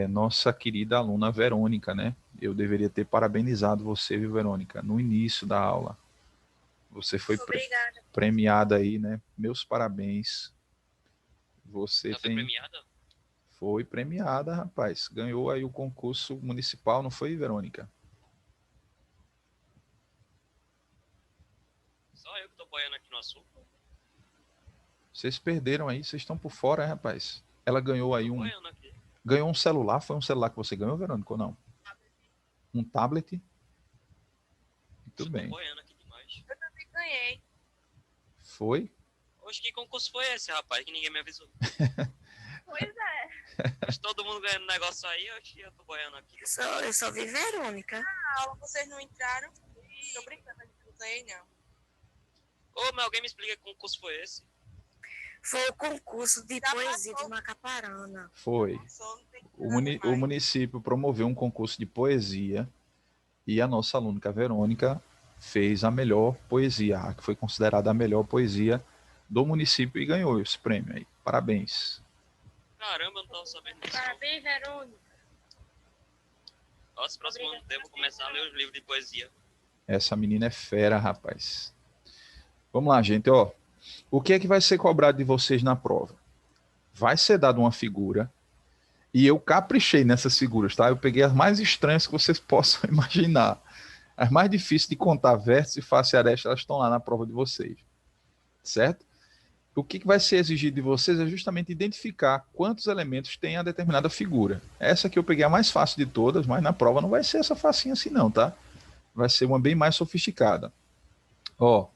Nossa querida aluna Verônica, né? Eu deveria ter parabenizado você, viu, Verônica, no início da aula. Você foi Obrigada. premiada aí, né? Meus parabéns. Você Ela foi premiada? foi premiada, rapaz. Ganhou aí o concurso municipal, não foi, Verônica? Só eu que tô boiando aqui no açúcar. Vocês perderam aí, vocês estão por fora, rapaz. Ela ganhou aí Tô um. boiando aqui. Ganhou um celular? Foi um celular que você ganhou, Verônica, ou não? Um tablet? Muito Eu tô bem. boiando aqui demais. Eu também ganhei. Foi? Hoje que concurso foi esse, rapaz? Que ninguém me avisou. Pois é. Mas todo mundo ganhando negócio aí, eu tô boiando aqui. Eu só vi Verônica. Na aula vocês não entraram. Tô brincando, não ganhei não. Ô, mas alguém me explica que concurso foi esse? Foi o concurso de Já poesia passou. de Macaparana. Foi. Só não tem O município promoveu um concurso de poesia e a nossa aluna, a Verônica, fez a melhor poesia, a que foi considerada a melhor poesia do município e ganhou esse prêmio aí. Parabéns. Caramba, eu não tava sabendo disso. Parabéns, Verônica. Nossa, próximo ano eu vou começar a ler os livros de poesia. Essa menina é fera, rapaz. Vamos lá, gente, ó. O que é que vai ser cobrado de vocês na prova? Vai ser dada uma figura e eu caprichei nessas figuras, tá? Eu peguei as mais estranhas que vocês possam imaginar. As mais difíceis de contar, vértice e face e aresta, elas estão lá na prova de vocês. Certo? O que vai ser exigido de vocês é justamente identificar quantos elementos tem a determinada figura. Essa aqui eu peguei a mais fácil de todas, mas na prova não vai ser essa facinha assim não, tá? Vai ser uma bem mais sofisticada. Ó,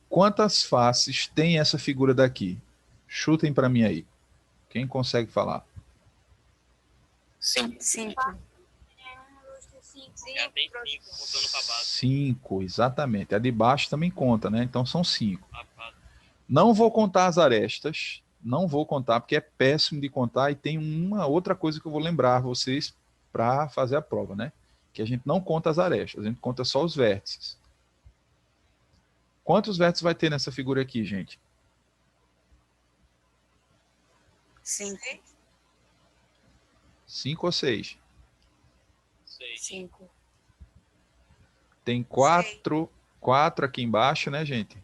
quantas faces tem essa figura daqui? Chutem para mim aí. Quem consegue falar? 5. Já tem 5 contando pra base. 5, exatamente. A de baixo também conta, né? Então são 5. Rapaz. Não vou contar as arestas, não vou contar, porque é péssimo de contar e tem uma outra coisa que eu vou lembrar vocês para fazer a prova, né? Que a gente não conta as arestas, a gente conta só os vértices. Quantos vértices vai ter nessa figura aqui, gente? 5. 5 ou 6? 6. 5. Tem 4 aqui embaixo, né, gente?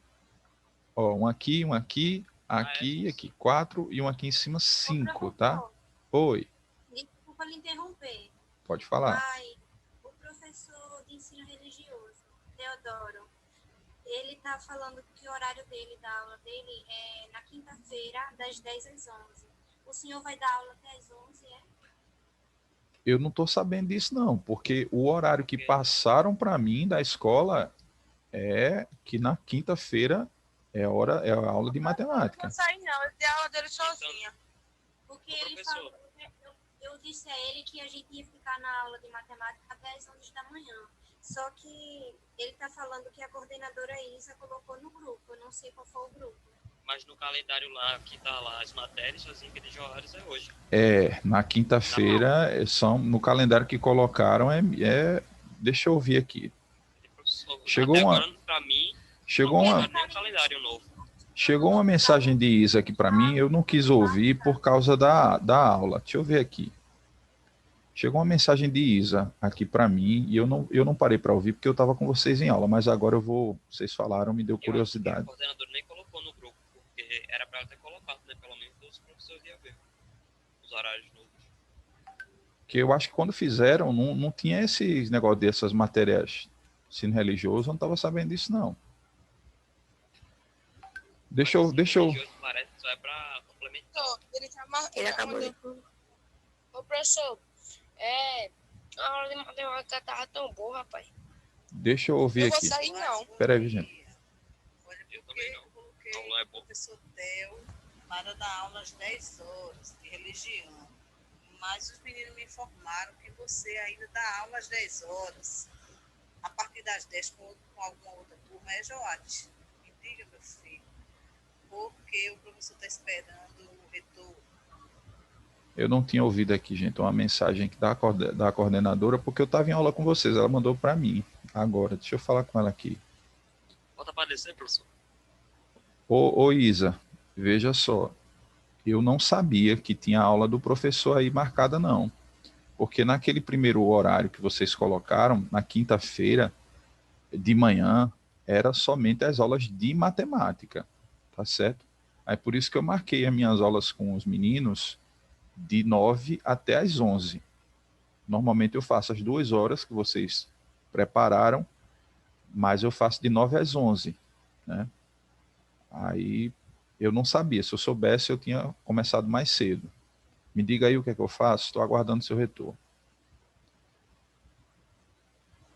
Ó, um aqui e aqui. 4 e um aqui em cima, 5, tá? Oi, Desculpa lhe interromper. pode falar. Mas o professor de ensino religioso, Teodoro, ele tá falando que o horário dele, da aula dele, é na quinta-feira, das 10 às 11. O senhor vai dar aula até às 11, é? Eu não estou sabendo disso, não, porque o horário que passaram para mim da escola é que na quinta-feira é a aula de matemática. Não saí não, eu dei aula dele sozinha. Porque Ô, ele professor. falou, eu disse a ele que a gente ia ficar na aula de matemática até às 11 da manhã. Só que ele tá falando que a coordenadora Isa colocou no grupo. Eu não sei qual foi o grupo. Mas no calendário lá, que tá lá as matérias, os limites de horários é hoje. Na quinta-feira, no calendário que colocaram, deixa eu ver aqui. Chegou Até uma- agora, pra mim, Chegou não uma, mostraram nem um calendário novo. chegou uma mensagem de Isa aqui para mim, eu não quis ouvir por causa da aula. Deixa eu ver aqui. Chegou uma mensagem de Isa aqui para mim e eu não parei para ouvir porque eu estava com vocês em aula, mas agora vocês falaram, me deu Eu acho que a curiosidade. coordenadora nem colocou no grupo, porque era pra ela ter colocado, né? Pelo menos os professores iam ver os horários novos. Que eu acho que quando fizeram, não tinha esse negócio dessas matérias ensino religioso, eu não estava sabendo disso, não. Deixa eu. Religioso parece que só é pra complementar. Então, ele tá marcando. Ele acabou de... Ô, professor, a aula de matemática tava tão boa, rapaz. Deixa eu ouvir Eu vou aqui. sair não. Peraí, gente. Olha, Eu porque também não. eu coloquei A aula é o boa. professor Theo para dar aula às 10 horas de religião. Mas os meninos me informaram que você ainda dá aula às 10 horas. A partir das 10 com alguma outra turma é Joate. Me diga, meu filho, porque o professor está esperando o retorno. Eu não tinha ouvido aqui, gente, uma mensagem aqui da coordenadora, porque eu estava em aula com vocês. Ela mandou para mim agora. Deixa eu falar com ela aqui. Pode aparecer, professor? Ô Isa, veja só. Eu não sabia que tinha aula do professor aí marcada, não. Porque naquele primeiro horário que vocês colocaram, na quinta-feira, de manhã, era somente as aulas de matemática, tá certo? Aí por isso que eu marquei as minhas aulas com os meninos de 9 até as 11. Normalmente eu faço as 2 horas que vocês prepararam, mas eu faço de 9 às 11, né? Aí eu não sabia, se eu soubesse eu tinha começado mais cedo. Me diga aí o que é que eu faço, estou aguardando seu retorno.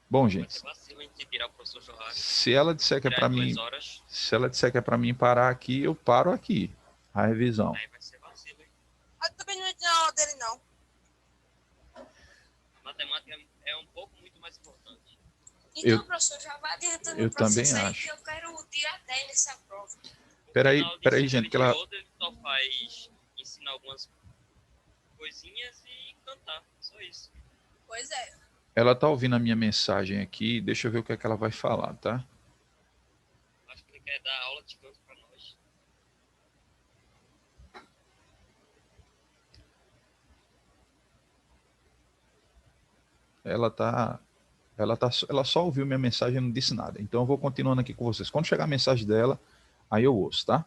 Bom, Vai gente, ser vacilo a gente tirar o professor Joaquim, se ela disser que é tirar para as mim, 2 horas, se ela disser que é para mim parar aqui, eu paro aqui. A revisão. aí vai ser vacilo, hein? Eu também não entro na aula dele, não. Matemática é um pouco muito mais importante. Então, Eu- professor, já vai adiantando eu o processo também aí acho. que eu quero tirar 10 nessa prova. Porque Peraí, na aula de peraí, ensino gente, que ela- religioso, ele só faz ensinar algumas coisinhas e cantar, só isso. Pois é. Ela tá ouvindo a minha mensagem aqui, deixa eu ver o que é que ela vai falar, tá? Acho que ele quer dar aula de canto para nós. Ela só ouviu minha mensagem e não disse nada. Então eu vou continuando aqui com vocês. Quando chegar a mensagem dela, aí eu ouço, tá?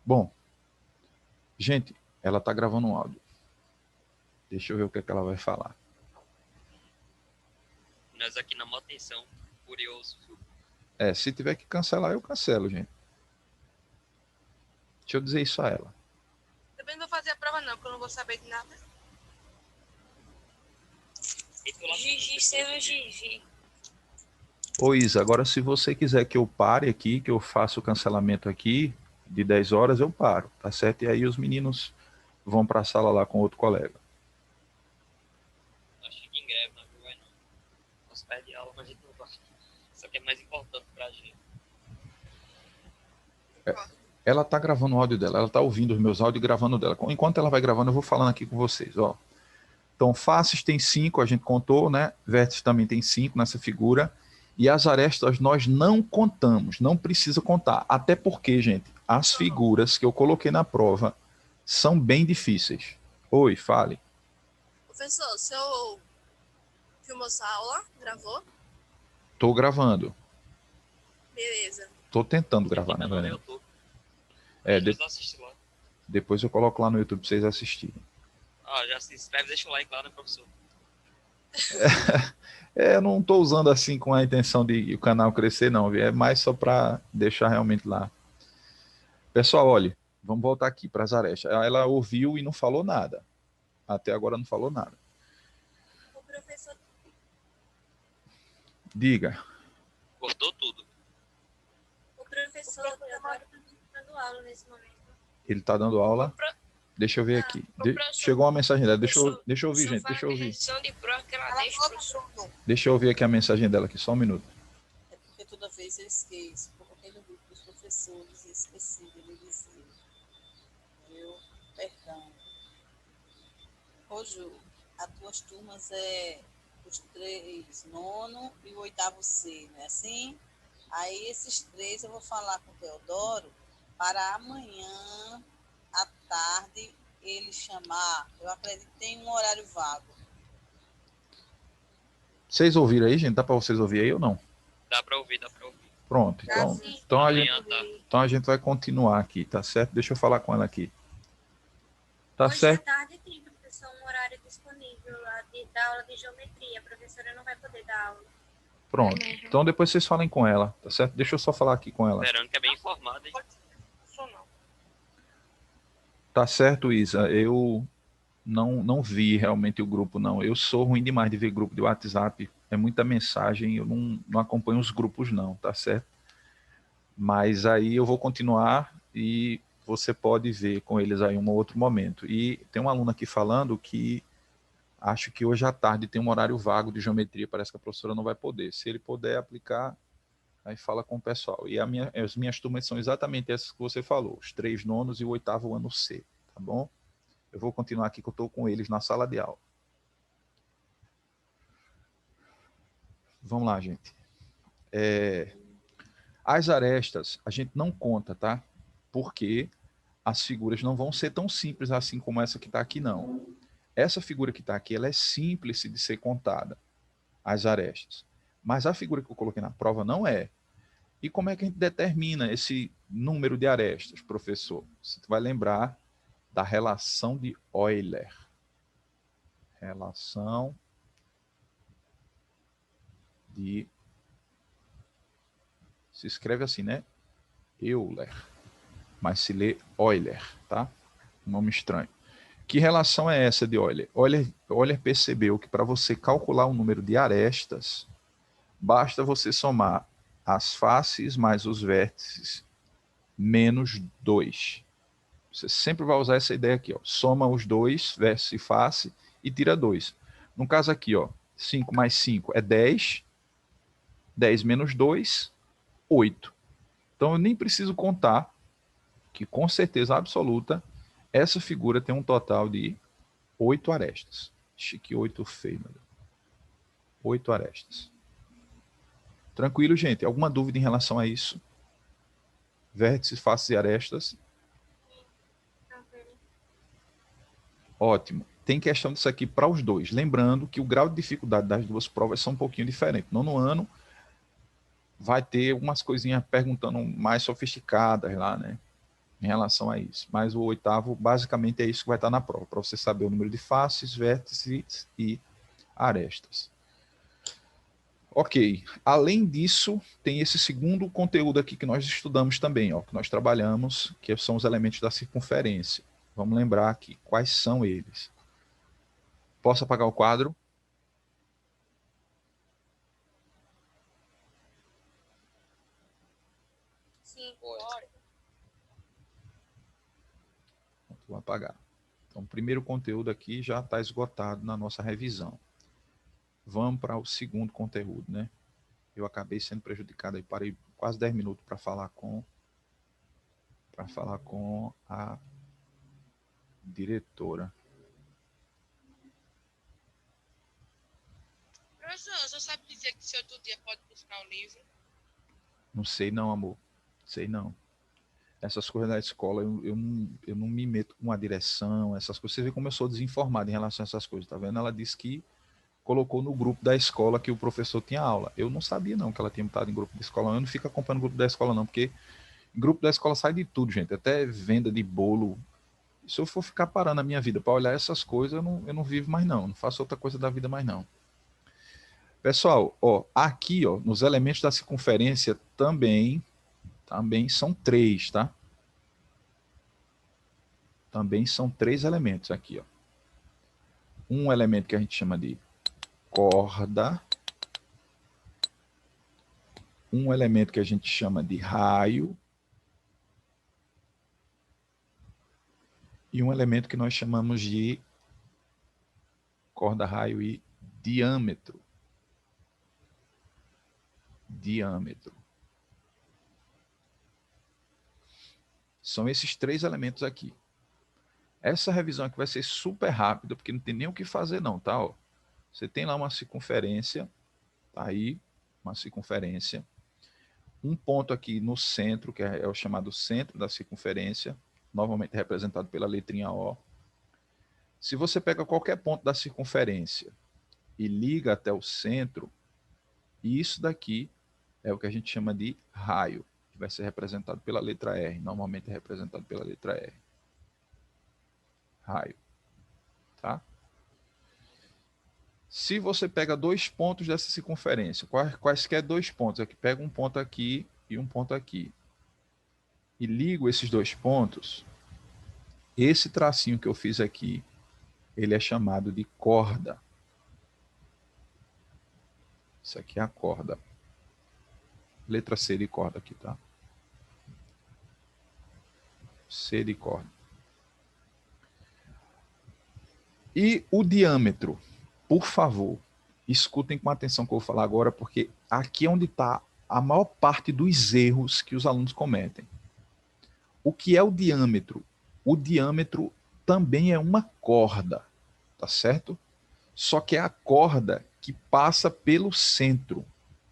Bom, gente, ela tá gravando um áudio. Deixa eu ver o que é que ela vai falar. Nós aqui na manutenção, curioso. Se tiver que cancelar, eu cancelo, gente. Deixa eu dizer isso a ela. Também não vou fazer a prova, não, porque eu não vou saber de nada. E tu lá Gigi sendo Gigi. Ô Isa, agora se você quiser que eu pare aqui, que eu faça o cancelamento aqui, de 10 horas eu paro, tá certo? E aí os meninos vão para a sala lá com outro colega. nós fica em greve, não vai não. Nós perde aula, mas a gente não vai. Isso aqui é mais importante pra gente. Ela tá gravando o áudio dela, ela tá ouvindo os meus áudios e gravando o dela. Enquanto ela vai gravando, eu vou falando aqui com vocês, ó. Então, faces tem 5, a gente contou, né? Vértices também tem 5 nessa figura. E as arestas nós não contamos, não precisa contar. Até porque, gente, as figuras que eu coloquei na prova são bem difíceis. Oi, fale. Professor, o senhor filmou essa aula? Gravou? Tô gravando. Beleza. Tô tentando gravar, Fica né, no galera? YouTube. De- Nós assistimos lá. depois eu coloco lá no YouTube pra vocês assistirem. Ah, já se inscreve, deixa o like lá, né, professor? Eu não tô usando assim com a intenção de o canal crescer, não, viu? É mais só para deixar realmente lá. Pessoal, olha, vamos voltar aqui para as arestas. Ela ouviu e não falou nada. Até agora não falou nada. O professor, Diga. Cortou tudo. o professor Teodoro está dando aula nesse momento. Ele está dando aula. Deixa eu ver aqui. Chegou uma mensagem dela. Deixa eu ouvir, gente. Deixa eu ouvir. Correção de prova que ela Ela deixa, falou professor. tudo. Deixa eu ouvir aqui a mensagem dela aqui, só um minuto. É porque toda vez eu esqueço. Coloquei no grupo dos professores e esqueci de lhe dizer. Viu? Perdão. Ô, Ju, as tuas turmas é os 3, nono e o 8º C, não é assim? Aí esses 3 eu vou falar com o Teodoro para amanhã à tarde ele chamar. Eu acredito que tem um horário vago. Vocês ouviram aí, gente? Dá para vocês ouvir aí ou não? Dá pra ouvir, dá pra ouvir. Pronto. Então Amanhã tá. a gente vai continuar aqui, tá certo? Deixa eu falar com ela aqui. Tá Hoje certo? à tarde tem, professor, um horário disponível lá da aula de geometria. A professora não vai poder dar aula. Pronto. Então depois vocês falem com ela, tá certo? Deixa eu só falar aqui com ela. Verônica é bem informada, hein? Professor, não. Tá certo, Isa. Eu não vi realmente o grupo, não. Eu sou ruim demais de ver grupo de WhatsApp. É muita mensagem, eu não acompanho os grupos, não, tá certo? Mas aí eu vou continuar e você pode ver com eles aí em um outro momento. E tem uma aluna aqui falando que acho que hoje à tarde tem um horário vago de geometria, parece que a professora não vai poder. Se ele puder aplicar, aí fala com o pessoal. E as minhas turmas são exatamente essas que você falou, os 3 nonos e o 8º ano C, tá bom? Eu vou continuar aqui que eu estou com eles na sala de aula. Vamos lá, gente. As arestas a gente não conta, tá? Porque as figuras não vão ser tão simples assim como essa que está aqui, não. Essa figura que está aqui, ela é simples de ser contada, as arestas. Mas a figura que eu coloquei na prova não é. E como é que a gente determina esse número de arestas, professor? Você vai lembrar da relação de Euler. Relação de... Se escreve assim, né? Euler. Mas se lê Euler, tá? Nome estranho. Que relação é essa de Euler? Euler percebeu que para você calcular o número de arestas, basta você somar as faces mais os vértices menos 2. Você sempre vai usar essa ideia aqui, ó. Soma os dois, vértice e face, e tira 2. No caso aqui, ó, 5 mais 5 é 10. 10 menos 2, 8. Então eu nem preciso contar que com certeza absoluta essa figura tem um total de 8 arestas. Chique 8 feio, meu Deus. 8 arestas. Tranquilo, gente? Alguma dúvida em relação a isso? Vértices, faces e arestas? Ótimo. Tem questão disso aqui para os dois. Lembrando que o grau de dificuldade das duas provas são um pouquinho diferentes. Nono ano vai ter umas coisinhas perguntando mais sofisticadas lá, né? Em relação a isso. Mas o oitavo, basicamente, é isso que vai estar na prova, para você saber o número de faces, vértices e arestas. Ok. Além disso, tem esse segundo conteúdo aqui que nós estudamos também, ó, que nós trabalhamos, que são os elementos da circunferência. Vamos lembrar aqui quais são eles. Posso apagar o quadro? Sim. Vou apagar. Então, o primeiro conteúdo aqui já está esgotado na nossa revisão. Vamos para o segundo conteúdo, né? Eu acabei sendo prejudicado aí, parei quase 10 minutos para falar com a diretora. Professor, você sabe dizer que se outro dia pode buscar o livro? Não sei não, amor. Sei não. Essas coisas da escola, eu não me meto com a direção, essas coisas. Você vê como eu sou desinformado em relação a essas coisas, tá vendo? Ela disse que colocou no grupo da escola que o professor tinha aula. Eu não sabia não que ela tinha botado em grupo da escola. Eu não fico acompanhando o grupo da escola não, porque grupo da escola sai de tudo, gente. Até venda de bolo. Se eu for ficar parando a minha vida para olhar essas coisas, eu não vivo mais não. Não faço outra coisa da vida mais não. Pessoal, ó, aqui, ó, nos elementos da circunferência também são 3, tá? Também são 3 elementos aqui, ó. Um elemento que a gente chama de corda, um elemento que a gente chama de raio e um elemento que nós chamamos de corda, raio e diâmetro. Diâmetro. São esses 3 elementos aqui. Essa revisão aqui vai ser super rápida, porque não tem nem o que fazer não, tá? Ó, você tem lá uma circunferência, tá aí, uma circunferência. Um ponto aqui no centro, que é o chamado centro da circunferência, novamente representado pela letrinha O. Se você pega qualquer ponto da circunferência e liga até o centro, isso daqui é o que a gente chama de raio, que vai ser representado pela letra R, normalmente é representado pela letra R. Raio, tá? Se você pega 2 pontos dessa circunferência, quaisquer 2 pontos, aqui pega um ponto aqui e um ponto aqui, e ligo esses 2 pontos, esse tracinho que eu fiz aqui, ele é chamado de corda. Isso aqui é a corda. Letra C de corda aqui, tá? C de corda. E o diâmetro, por favor, escutem com atenção o que eu vou falar agora, porque aqui é onde está a maior parte dos erros que os alunos cometem. O que é o diâmetro? O diâmetro também é uma corda, tá certo? Só que é a corda que passa pelo centro.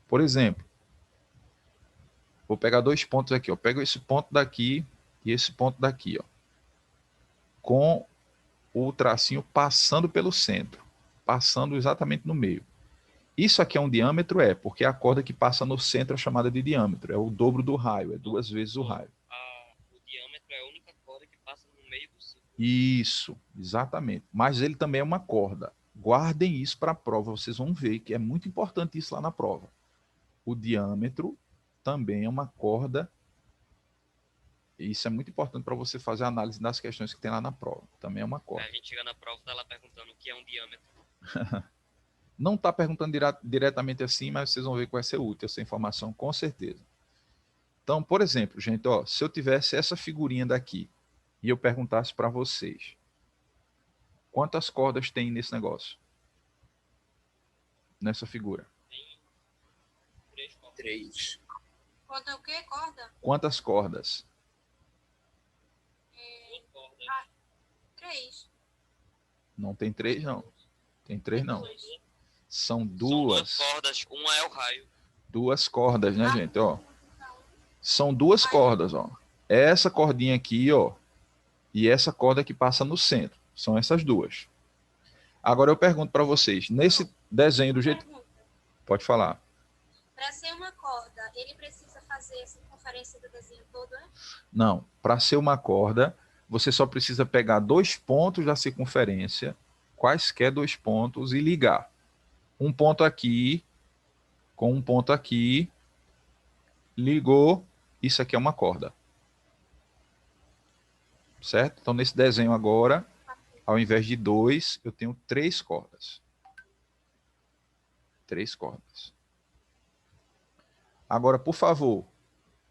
Por exemplo, vou pegar 2 pontos aqui, ó. Pego esse ponto daqui e esse ponto daqui, ó, com o tracinho passando pelo centro, passando exatamente no meio. Isso aqui é um diâmetro? É, porque a corda que passa no centro é chamada de diâmetro, é o dobro do raio, é 2 vezes o raio. O diâmetro é a única corda que passa no meio do círculo. Isso, exatamente. Mas ele também é uma corda. Guardem isso para a prova, vocês vão ver que é muito importante isso lá na prova. O diâmetro também é uma corda. E isso é muito importante para você fazer a análise das questões que tem lá na prova. Também é uma corda. A gente chega na prova, tá lá perguntando o que é um diâmetro. Não está perguntando diretamente assim, mas vocês vão ver que vai ser útil essa informação, com certeza. Então, por exemplo, gente, ó, se eu tivesse essa figurinha daqui e eu perguntasse para vocês, quantas cordas tem nesse negócio? Nessa figura? Tem 3 cordas. 3. Conta o quê? Corda? Quantas cordas? 2 cordas. 3. Não tem 3, não. Tem 3, não. São São 2 duas. cordas, uma é o raio. 2 cordas, né, gente? Ó. São 2 cordas, ó. Essa cordinha aqui, ó, e essa corda que passa no centro. São essas duas. Agora eu pergunto para vocês, nesse desenho do jeito... Pode falar. Para ser uma corda, ele precisa fazer a circunferência do desenho todo, né? Não, para ser uma corda, você só precisa pegar 2 pontos da circunferência, quaisquer 2 pontos, e ligar. Um ponto aqui, com um ponto aqui, ligou, isso aqui é uma corda. Certo? Então, nesse desenho agora, ao invés de 2, eu tenho 3 cordas. 3 cordas. Agora, por favor,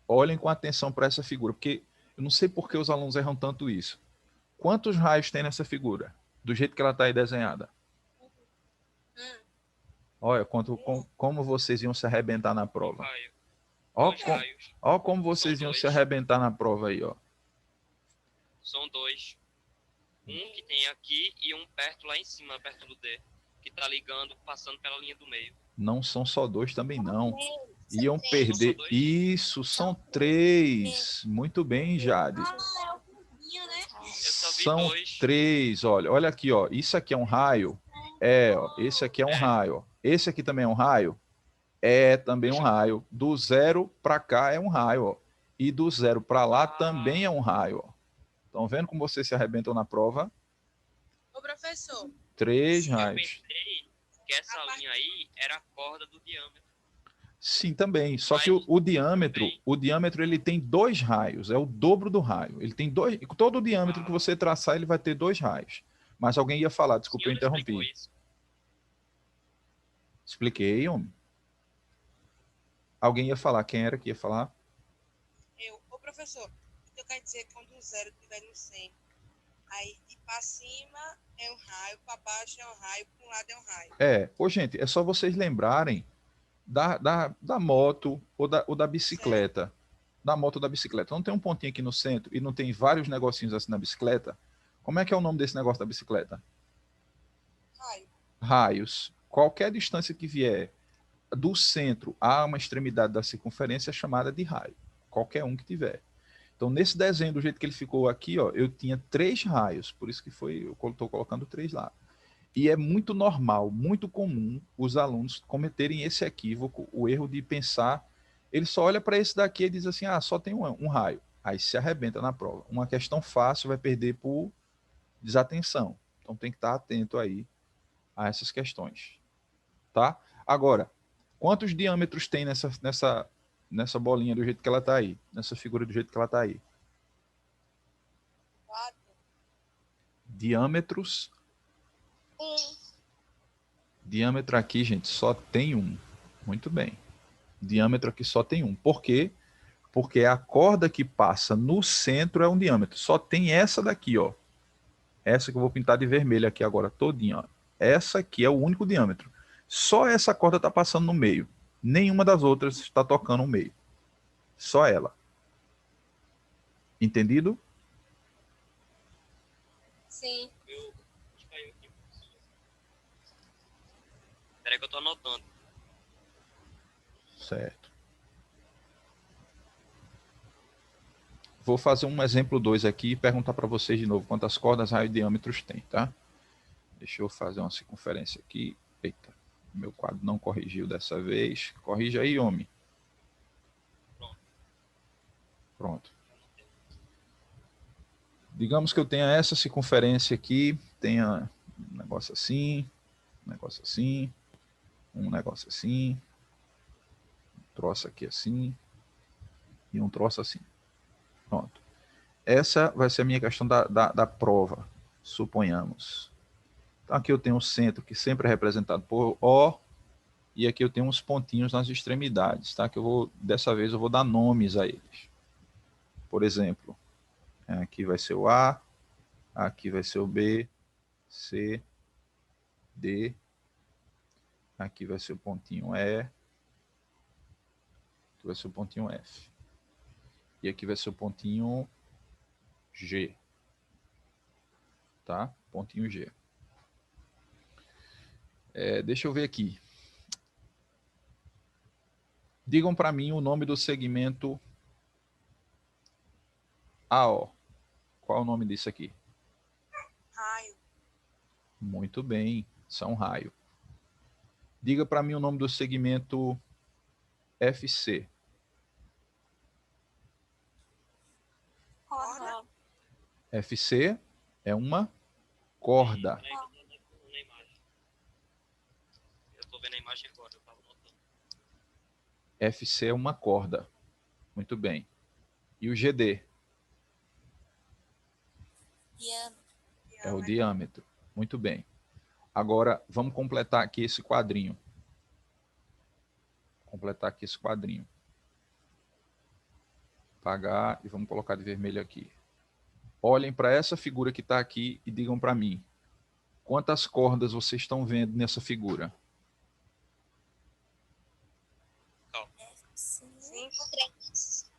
olhem com atenção para essa figura, porque eu não sei por que os alunos erram tanto isso. Quantos raios tem nessa figura? Do jeito que ela está aí desenhada. Olha, como vocês iam se arrebentar na prova. Raio. Ó, 2 raios. ó como vocês São iam dois. se arrebentar na prova aí, ó. São 2. Um que tem aqui e um perto lá em cima, perto do D. Que tá ligando, passando pela linha do meio. Não são só 2 também, não. Iam São perder. dois. Isso, são 3. Muito bem, Jade. É o cordinha, né? Eu só vi São 2. 3. Olha aqui, ó. Isso aqui é um raio. Ó. Esse aqui é um raio. Ó. Esse aqui também é um raio. É também um raio. Do 0 para cá é um raio, ó. E do 0 para lá também é um raio, ó. Estão vendo como vocês se arrebentam na prova? Ô, professor, 3 Eu raios. pensei que essa linha aí era a corda do diâmetro. Sim, também. Só que Mas o diâmetro ele tem 2 raios. É o dobro do raio. Ele tem 2. Todo o diâmetro que você traçar, ele vai ter 2 raios. Mas alguém ia falar, desculpa, eu O senhor não explicou interrompi. isso. Expliquei, homem. Alguém ia falar. Quem era que ia falar? ô, professor, então quer dizer que quando o 0 estiver no centro, aí de para cima é um raio, para baixo é um raio, para um lado é um raio. Ô, gente, é só vocês lembrarem da moto ou da bicicleta. Da moto ou da bicicleta. Não tem um pontinho aqui no centro e não tem vários negocinhos assim na bicicleta? Como é que é o nome desse negócio da bicicleta? Raio. Raios. Qualquer distância que vier do centro a uma extremidade da circunferência é chamada de raio. Qualquer um que tiver. Então, nesse desenho, do jeito que ele ficou aqui, ó, eu tinha 3 raios. Por isso que eu estou colocando 3 lá. E é muito normal, muito comum os alunos cometerem esse equívoco, o erro de pensar, ele só olha para esse daqui e diz assim, só tem um raio. Aí se arrebenta na prova. Uma questão fácil vai perder por desatenção. Então tem que estar atento aí a essas questões. Tá? Agora, quantos diâmetros tem nessa bolinha do jeito que ela está aí? Nessa figura do jeito que ela está aí? 4. Diâmetros. Diâmetro aqui, gente, só tem um. Muito bem. Diâmetro aqui só tem um. Por quê? Porque a corda que passa no centro é um diâmetro. Só tem essa daqui, ó. Essa que eu vou pintar de vermelho aqui agora, todinha, ó. Essa aqui é o único diâmetro. Só essa corda está passando no meio. Nenhuma das outras está tocando no meio. Só ela. Entendido? Sim. Meu, acho que caiu aqui. Peraí que eu tô anotando. Certo. Vou fazer um exemplo 2 aqui e perguntar para vocês de novo quantas cordas, raio e diâmetros tem, tá? Deixa eu fazer uma circunferência aqui. Eita, meu quadro não corrigiu dessa vez. Corrija aí, homem. Pronto. Digamos que eu tenha essa circunferência aqui, tenha um negócio assim, um negócio assim, um negócio assim, um troço aqui assim e um troço assim. Pronto. Essa vai ser a minha questão da prova, suponhamos. Então aqui eu tenho um centro que sempre é representado por O, e aqui eu tenho uns pontinhos nas extremidades, tá? Que eu vou, dessa vez eu vou dar nomes a eles. Por exemplo, aqui vai ser o A, aqui vai ser o B, C, D, aqui vai ser o pontinho E, aqui vai ser o pontinho F. E aqui vai ser o pontinho G. Tá? Pontinho G. Deixa eu ver aqui. Digam para mim o nome do segmento AO. Qual é o nome disso aqui? Raio. Muito bem, isso é um raio. Diga para mim o nome do segmento FC. Corda. FC é uma corda. Peraí que eu tô anotando na imagem. Eu tô vendo a imagem agora, eu tava anotando. FC é uma corda. Muito bem. E o GD? É o diâmetro. Muito bem. Agora, vamos completar aqui esse quadrinho. Completar aqui esse quadrinho. Apagar e vamos colocar de vermelho aqui. Olhem para essa figura que está aqui e digam para mim. Quantas cordas vocês estão vendo nessa figura? 5. 3.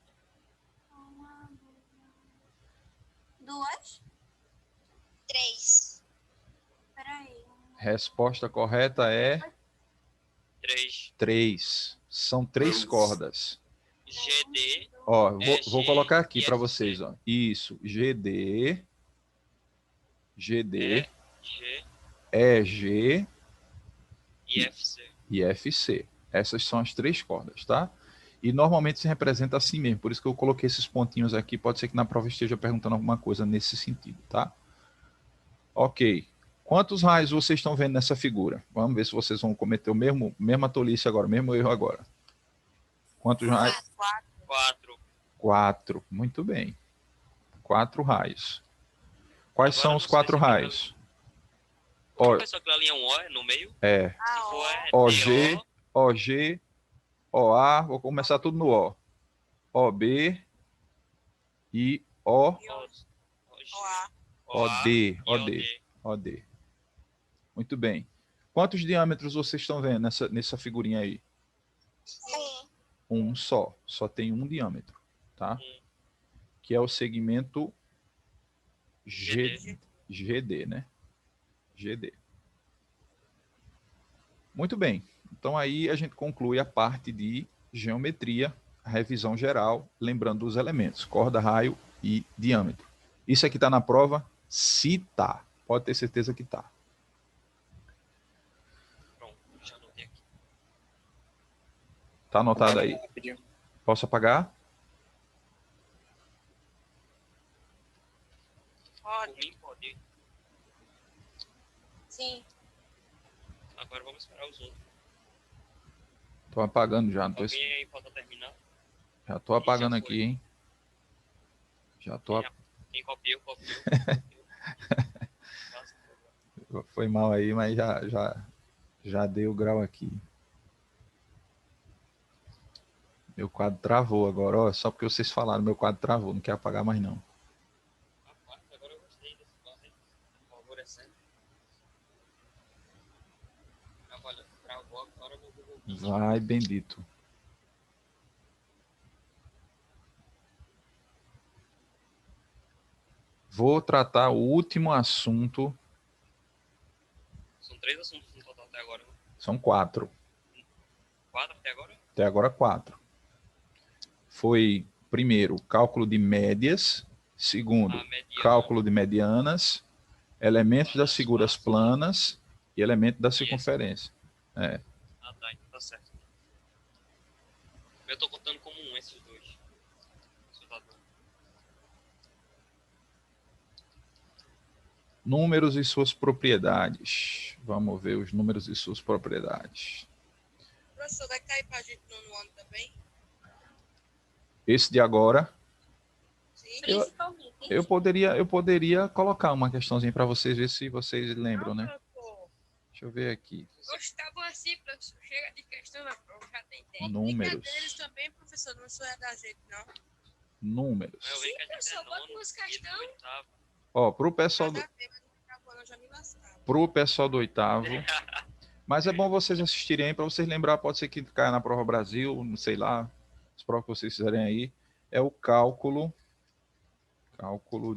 Duas? 3. Peraí. Resposta correta é 3. 3. São 3 cordas. GD. Ó, vou G colocar aqui e para FC. vocês. Ó. Isso. GD. GD. G EG e FC. e FC. Essas são as 3 cordas, tá? E normalmente se representa assim mesmo. Por isso que eu coloquei esses pontinhos aqui. Pode ser que na prova esteja perguntando alguma coisa nesse sentido, tá? Ok. Quantos raios vocês estão vendo nessa figura? Vamos ver se vocês vão cometer o mesma tolice agora, o mesmo erro agora. Quantos raios? 4. 4. Muito bem. 4 raios. Quais Agora são não os sei 4 se fica- raios? O Ó, professor, aquilo ali é um O no meio? É. Se for é OG, DO, OG, OA, vou começar tudo no O. OB e OG, OD, e OD, OD. Muito bem. Quantos diâmetros vocês estão vendo nessa figurinha aí? 1. Um só. Só tem um diâmetro, tá? Que é o segmento GD, né? GD. Muito bem. Então aí a gente conclui a parte de geometria, a revisão geral, lembrando dos elementos, corda, raio e diâmetro. Isso aqui está na prova? Se tá. Pode ter certeza que tá. Pronto, já anotei aqui. Tá anotado aí. Posso apagar? Por mim, pode. Sim. Agora vamos esperar os outros. Tô apagando já. Alguém aí falta terminar? Já tô apagando Já foi. aqui, hein? Já tô. Quem copiou, copiou. Foi mal aí, mas já dei o grau aqui. Meu quadro travou agora, ó. Só porque vocês falaram, meu quadro travou. Não quer apagar mais não. Rapaz, agora eu gostei desse quadro, hein? Favorecendo. Travou agora no Google Meet. Vai, bendito. Vou tratar o último assunto. São 3 assuntos no total até agora. Né? São 4. 4 até agora? Até agora 4. Foi, primeiro, cálculo de médias. Segundo, Mediana. cálculo de medianas. Elementos das figuras planas e elemento da circunferência. É. Ah, tá. Então tá certo. Eu tô contando como esses dois. Números e suas propriedades. Vamos ver os números e suas propriedades. Professor, vai cair para a gente no ano também? Esse de agora, Sim. Principalmente. eu poderia colocar uma questãozinha para vocês ver se vocês lembram, né? Professor. Deixa eu ver aqui. Gostavam assim, professor. Chega de questão na prova, já tem tempo. Números. Deles também, professor, não sou é da gente, não. Números. Eu vi que a gente professor, é bota nono umas e do questão. oitavo. Ó, pro pessoal do, Nada a ver, mas não acabou, não, já me lascava. pro pessoal do oitavo. Mas é bom vocês assistirem aí para vocês lembrar, pode ser que caia na prova Brasil, não sei lá, as provas que vocês fizerem aí, é o cálculo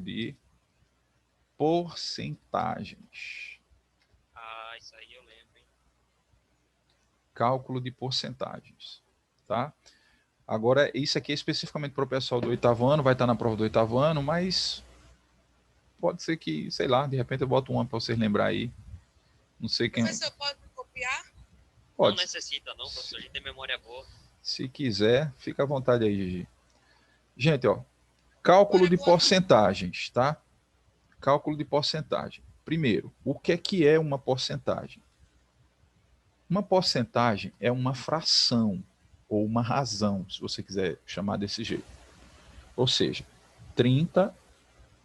de porcentagens. Ah, isso aí eu lembro, hein? Cálculo de porcentagens, tá? Agora, isso aqui é especificamente para o pessoal do oitavo ano, vai estar na prova do oitavo ano, mas pode ser que, sei lá, de repente eu boto uma para vocês lembrar aí. Não sei quem. Professor, pode me copiar? Pode. Não necessita, não, professor. A gente tem memória boa. Se quiser, fica à vontade aí, Gigi. Gente, ó, cálculo de porcentagens, tá? Cálculo de porcentagem. Primeiro, o que é uma porcentagem? Uma porcentagem é uma fração ou uma razão, se você quiser chamar desse jeito. Ou seja, 30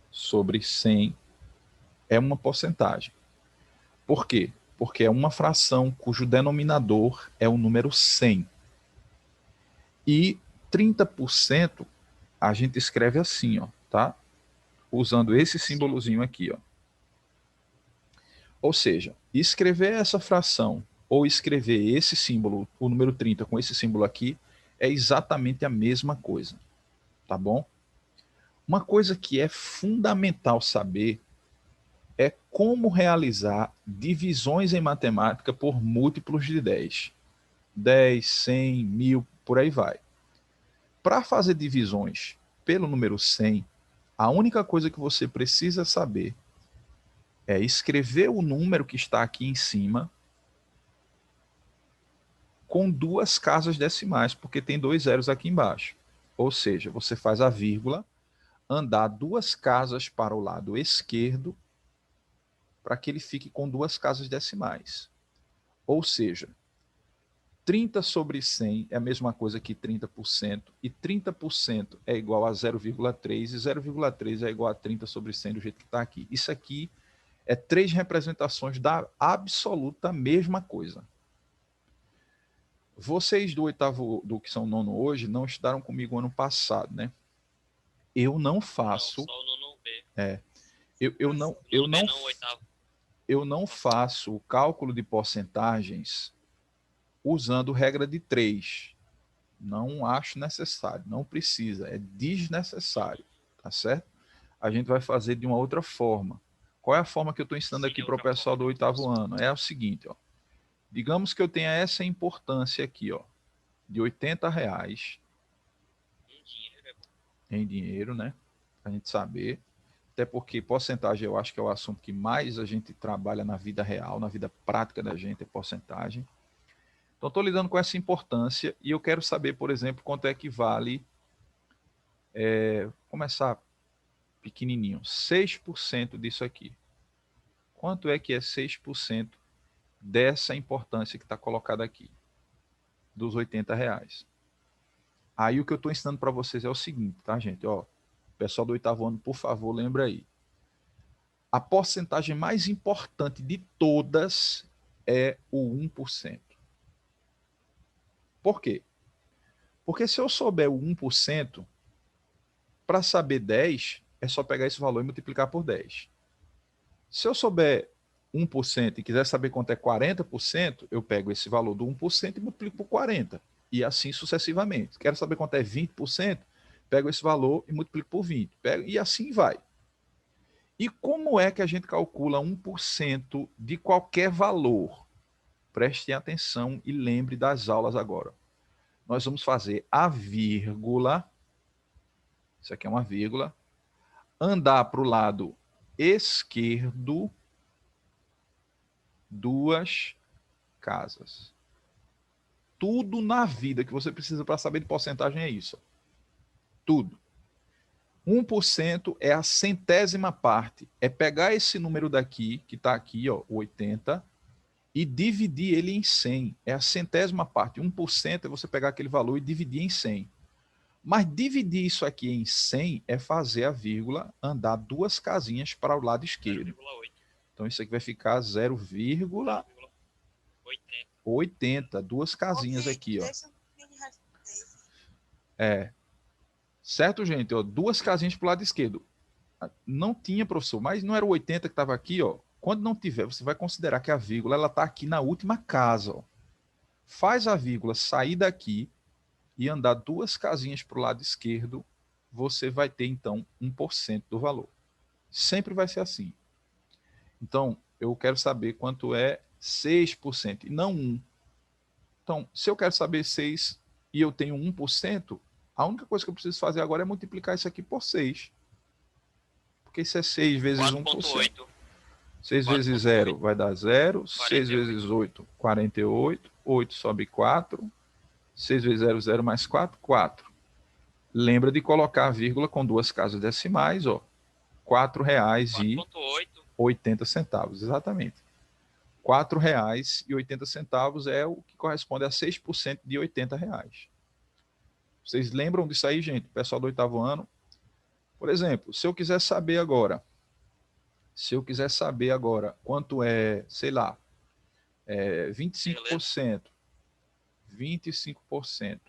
sobre 100 é uma porcentagem. Por quê? Porque é uma fração cujo denominador é o número 100. E 30% a gente escreve assim, ó, tá? Usando esse símbolozinho aqui, ó. Ou seja, escrever essa fração ou escrever esse símbolo, o número 30 com esse símbolo aqui, é exatamente a mesma coisa, tá bom? Uma coisa que é fundamental saber é como realizar divisões em matemática por múltiplos de 10. 10, 100, 1000, por aí vai. Para fazer divisões pelo número 100, a única coisa que você precisa saber é escrever o número que está aqui em cima com 2 casas decimais, porque tem 2 zeros aqui embaixo. Ou seja, você faz a vírgula, andar 2 casas para o lado esquerdo, para que ele fique com 2 casas decimais. Ou seja, 30 sobre 100 é a mesma coisa que 30%, e 30% é igual a 0,3, e 0,3 é igual a 30 sobre 100 do jeito que está aqui. Isso aqui é 3 representações da absoluta mesma coisa. Vocês do oitavo, do que são nono hoje, não estudaram comigo ano passado, né? Eu não faço. Não, só o nono B. Eu não faço o cálculo de porcentagens usando regra de 3. Não acho necessário, não precisa, é desnecessário, tá certo? A gente vai fazer de uma outra forma. Qual é a forma que eu estou ensinando aqui para o pessoal do oitavo ano? É o seguinte, ó. Digamos que eu tenha essa importância aqui, ó, de R$80 em dinheiro, né? Para a gente saber. Até porque porcentagem eu acho que é o assunto que mais a gente trabalha na vida real, na vida prática da gente, é porcentagem. Então, estou lidando com essa importância e eu quero saber, por exemplo, quanto é que vale, começar pequenininho, 6% disso aqui. Quanto é que é 6% dessa importância que está colocada aqui, dos R$80? Aí o que eu estou ensinando para vocês é o seguinte, tá, gente? Ó, pessoal do oitavo ano, por favor, lembra aí. A porcentagem mais importante de todas é o 1%. Por quê? Porque se eu souber o 1%, para saber 10, é só pegar esse valor e multiplicar por 10. Se eu souber 1% e quiser saber quanto é 40%, eu pego esse valor do 1% e multiplico por 40. E assim sucessivamente. Quero saber quanto é 20%, pego esse valor e multiplico por 20. E assim vai. E como é que a gente calcula 1% de qualquer valor? Prestem atenção e lembre das aulas agora. Nós vamos fazer a vírgula, isso aqui é uma vírgula, andar para o lado esquerdo 2 casas. Tudo na vida que você precisa para saber de porcentagem é isso. Tudo. 1% é a centésima parte. É pegar esse número daqui, que está aqui, ó, 80, e dividir ele em 100. É a centésima parte. 1% é você pegar aquele valor e dividir em 100. Mas dividir isso aqui em 100 é fazer a vírgula andar 2 casinhas para o lado esquerdo. 0,8. Então isso aqui vai ficar 0,80. 2 casinhas aqui, ó. Deixa eu pegar. Certo, gente? Ó, 2 casinhas para o lado esquerdo. Não tinha, professor, mas não era o 80 que estava aqui, ó. Quando não tiver, você vai considerar que a vírgula ela está aqui na última casa, ó. Faz a vírgula sair daqui e andar 2 casinhas para o lado esquerdo, você vai ter, então, 1% do valor. Sempre vai ser assim. Então, eu quero saber quanto é 6%, e não 1%. Então, se eu quero saber 6 e eu tenho 1%, a única coisa que eu preciso fazer agora é multiplicar isso aqui por 6. Porque isso é 6 vezes 1%. 4,8. 6 vezes 4,8. 0 vai dar 0. 6 48. vezes 8, 48. 8 sobe 4. 6 vezes 0, 0 mais 4, 4. Lembra de colocar a vírgula com 2 casas decimais, ó. R$4,80. Exatamente. R$4,80 é o que corresponde a 6% de R$80. Vocês lembram disso aí, gente? Pessoal do 8º ano. Por exemplo, se eu quiser saber agora quanto é, sei lá, 25%, 25%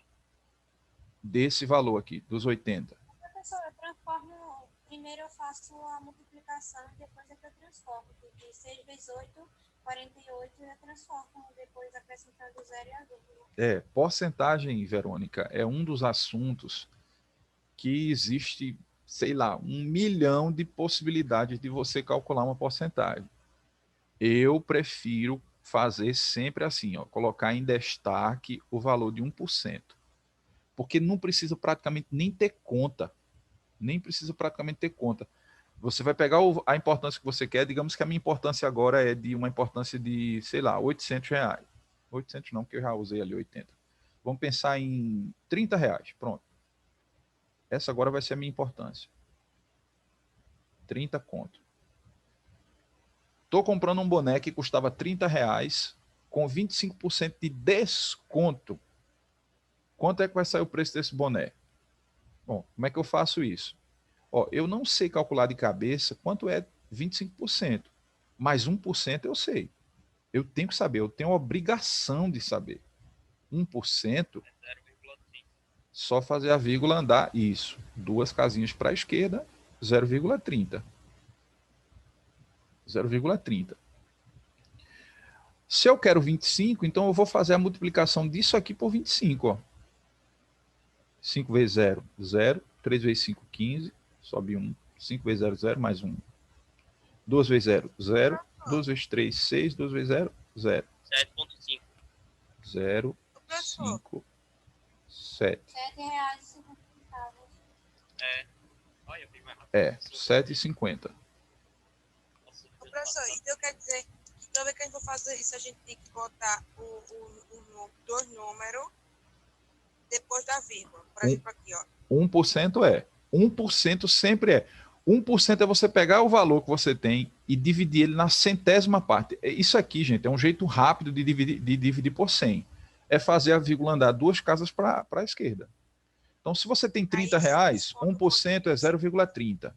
desse valor aqui, dos 80. Professor, eu transformo, primeiro eu faço a multiplicação e depois é que eu transformo, porque 6 vezes 8, 48, eu transformo, depois acrescentando o 0 e a vírgula. Porcentagem, Verônica, é um dos assuntos que existe, sei lá, 1 milhão de possibilidades de você calcular uma porcentagem. Eu prefiro fazer sempre assim, ó, colocar em destaque o valor de 1%. Porque não precisa praticamente nem ter conta. Nem precisa praticamente ter conta. Você vai pegar a importância que você quer, digamos que a minha importância agora é de uma importância de, sei lá, R$800. 800 não, porque eu já usei ali 80. Vamos pensar em R$30, pronto. Essa agora vai ser a minha importância. 30 conto. Estou comprando um boné que custava R$30 com 25% de desconto. Quanto é que vai sair o preço desse boné? Bom, como é que eu faço isso? Ó, eu não sei calcular de cabeça quanto é 25%, mas 1% eu sei. Eu tenho que saber, eu tenho a obrigação de saber. 1%, só fazer a vírgula andar, isso. 2 casinhas para a esquerda, 0,30. 0,30. Se eu quero 25, então eu vou fazer a multiplicação disso aqui por 25, ó. 5 vezes 0, 0. 3 vezes 5, 15. Sobe 1. 5 vezes 0, 0. Mais 1. 2 vezes 0, 0. 2 vezes 3, 6. 2 vezes 0, 0. 7,5. 0, 5, 7. R$7,50. Olha, eu fiz mais rápido. 7,50. Professor, então quer dizer que toda vez que a gente for fazer isso, a gente tem que botar dois números depois da vírgula. Por exemplo, aqui, ó. 1% é. 1% sempre é. 1% é você pegar o valor que você tem e dividir ele na centésima parte. Isso aqui, gente, é um jeito rápido de dividir por 100. É fazer a vírgula andar 2 casas para a esquerda. Então, se você tem R$30, 1% é 0,30.